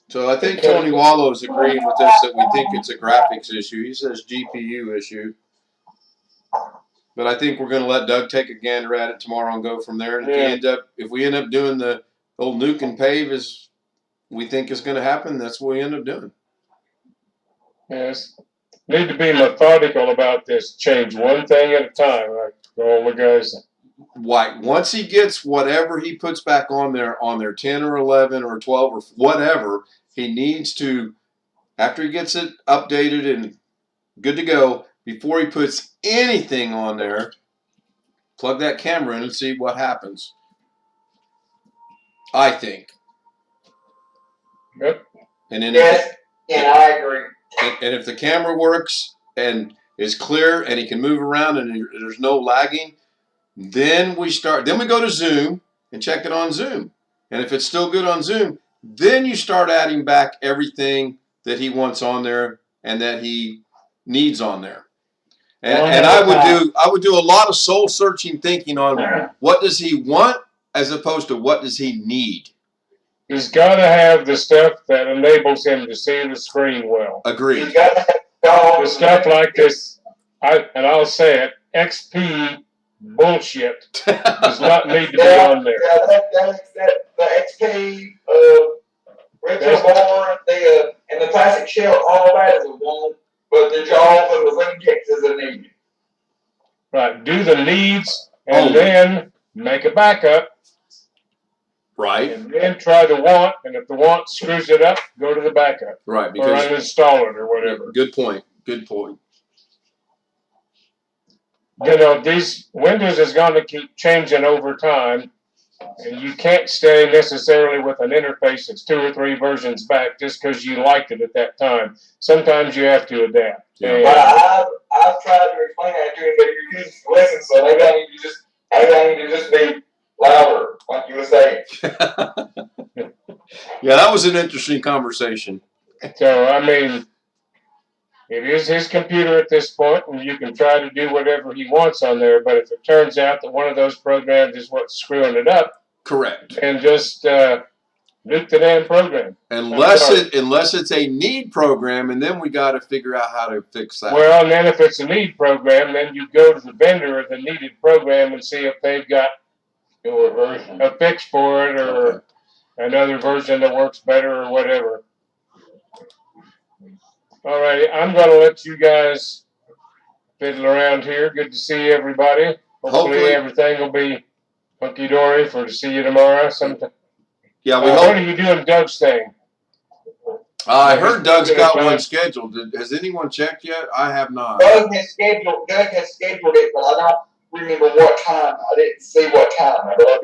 So I think Tony Wallow is agreeing with us that we think it's a graphics issue. He says GPU issue. But I think we're going to let Doug take a gander at it tomorrow and go from there. And if we end up doing the old nuke and pave as we think is going to happen, that's what we end up doing. Yes. Need to be methodical about this. Change one thing at a time, like all the guys. Why? Once he gets whatever he puts back on there 10 or 11 or 12 or whatever, he needs to, after he gets it updated and good to go, before he puts anything on there, plug that camera in and see what happens. I think. Yep. And then I agree. and if the camera works and is clear and he can move around and there's no lagging, then we go to Zoom and check it on Zoom. And if it's still good on Zoom, then you start adding back everything that he wants on there and that he needs on there. And I would do a lot of soul searching thinking on what does he want as opposed to what does he need. He's got to have the stuff that enables him to see the screen well. Agreed. He's got to have The stuff like this, I'll say it, XP bullshit does not need to be on there. Yeah, the XP, retro bar, and the classic shell, all that is a one, but the jaws and the wing kicks is a need. Right, do the needs and then make a backup. Right. And then try the want, and if the want screws it up, go to the backup. Right. Or Because uninstall it or whatever. good point. Good point. You know, these Windows is going to keep changing over time, and you can't stay necessarily with an interface that's 2 or 3 versions back just because you liked it at that time. Sometimes you have to adapt. Yeah. But I've tried to explain that to him, but you're used to listen, so maybe I need to just be louder, like you were saying. Yeah, that was an interesting conversation. So, I mean, it is his computer at this point, and you can try to do whatever he wants on there, but if it turns out that one of those programs is what's screwing it up, Correct. and just nuke the damn program. Unless it's a need program, and then we got to figure out how to fix that. Well, and then if it's a need program, then you go to the vendor of the needed program and see if they've got a fix for it or another version that works better or whatever. All right, I'm going to let you guys fiddle around here. Good to see everybody. Hopefully everything will be hunky-dory to see you tomorrow. Sometime. Yeah, we What hope. are you doing Doug's thing? I heard Doug's got one scheduled. Has anyone checked yet? I have not. Doug has scheduled it, but I don't remember what time. I didn't see what time. Well,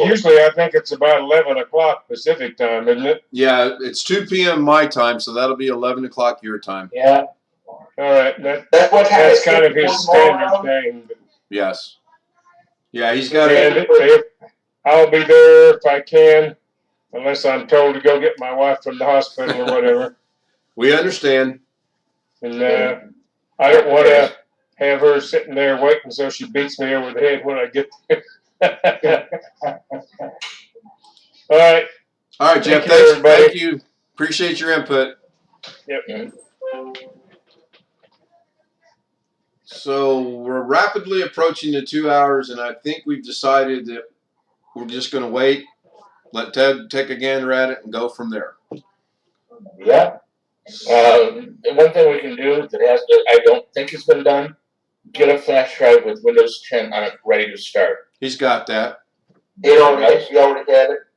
usually I think it's about 11 o'clock Pacific time, isn't it? Yeah, it's 2 p.m. my time, so that'll be 11 o'clock your time. Yeah. All right, That's kind of his standard thing. Yes. Yeah, he's got it. And I'll be there if I can, unless I'm told to go get my wife from the hospital or whatever. We understand. And I don't want to have her sitting there waiting so she beats me over the head when I get there. All right. All right, Jeff. Thank you. Appreciate your input. Yep. So we're rapidly approaching the 2 hours, and I think we've decided that we're just going to wait, let Ted take a gander at it, and go from there. Yeah. One thing we can do that I don't think has been done, get a flash drive with Windows 10 on it ready to start. He's got that. He already got it.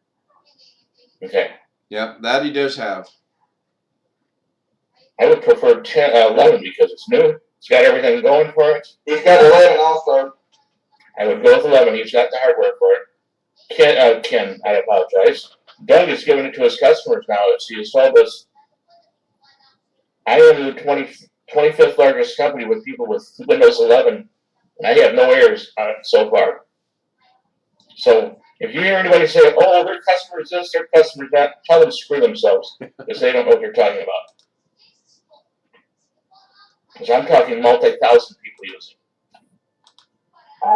Okay. Yep, that he does have. I would prefer 11 because it's new. It's got everything going for it. He's got 11 also. I would go with 11. He's got the hardware for it. Ken, I apologize. Doug is giving it to his customers now. He installed this. I am the 25th largest company with people with Windows 11, and I have no errors on it so far. So if you hear anybody say, "Oh, their customers this, their customers that," tell them to screw themselves because they don't know what you're talking about. Because I'm talking multi-thousand people using. I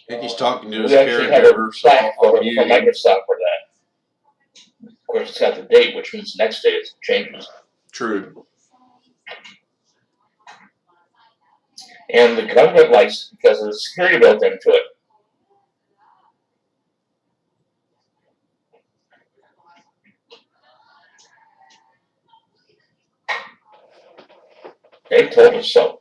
think he's talking to his We actually have a caregiver. Slack for Microsoft for that. Of course, it's got the date, which means the next day it changes. True. And the government likes it because of the security built into it. They told us so.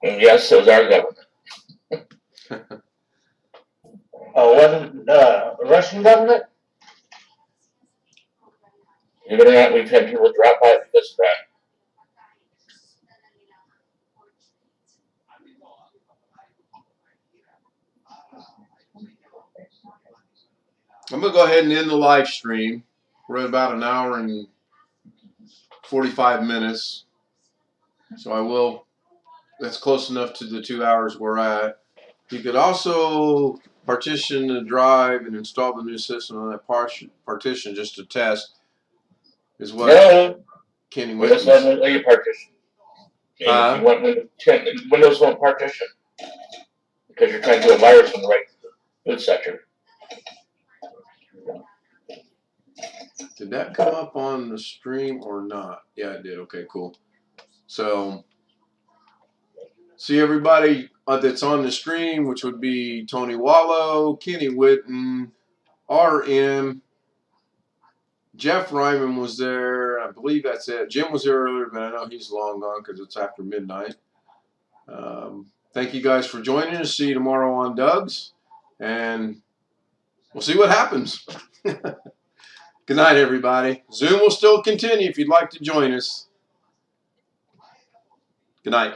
And yes, so is our government. Wasn't the Russian government? Believe it or not, we've had people drop by because of that. I'm going to go ahead and end the live stream. We're at about an hour and 45 minutes. So that's close enough to the 2 hours we're at. You could also partition the drive and install the new system on that partition just to test. Is what No, Kenny Windows Whitman. won't let you partition. And if you want Windows won't partition because you're trying to do a virus on the right boot sector. Did that come up on the stream or not? Yeah, it did. Okay, cool. So, see everybody that's on the stream, which would be Tony Wallow, Kenny Whitten, RM, Jeff Ryman was there. I believe that's it. Jim was there earlier, but I know he's long gone because it's after midnight. Thank you guys for joining us. See you tomorrow on Doug's, and we'll see what happens. Good night, everybody. Zoom will still continue if you'd like to join us. Good night.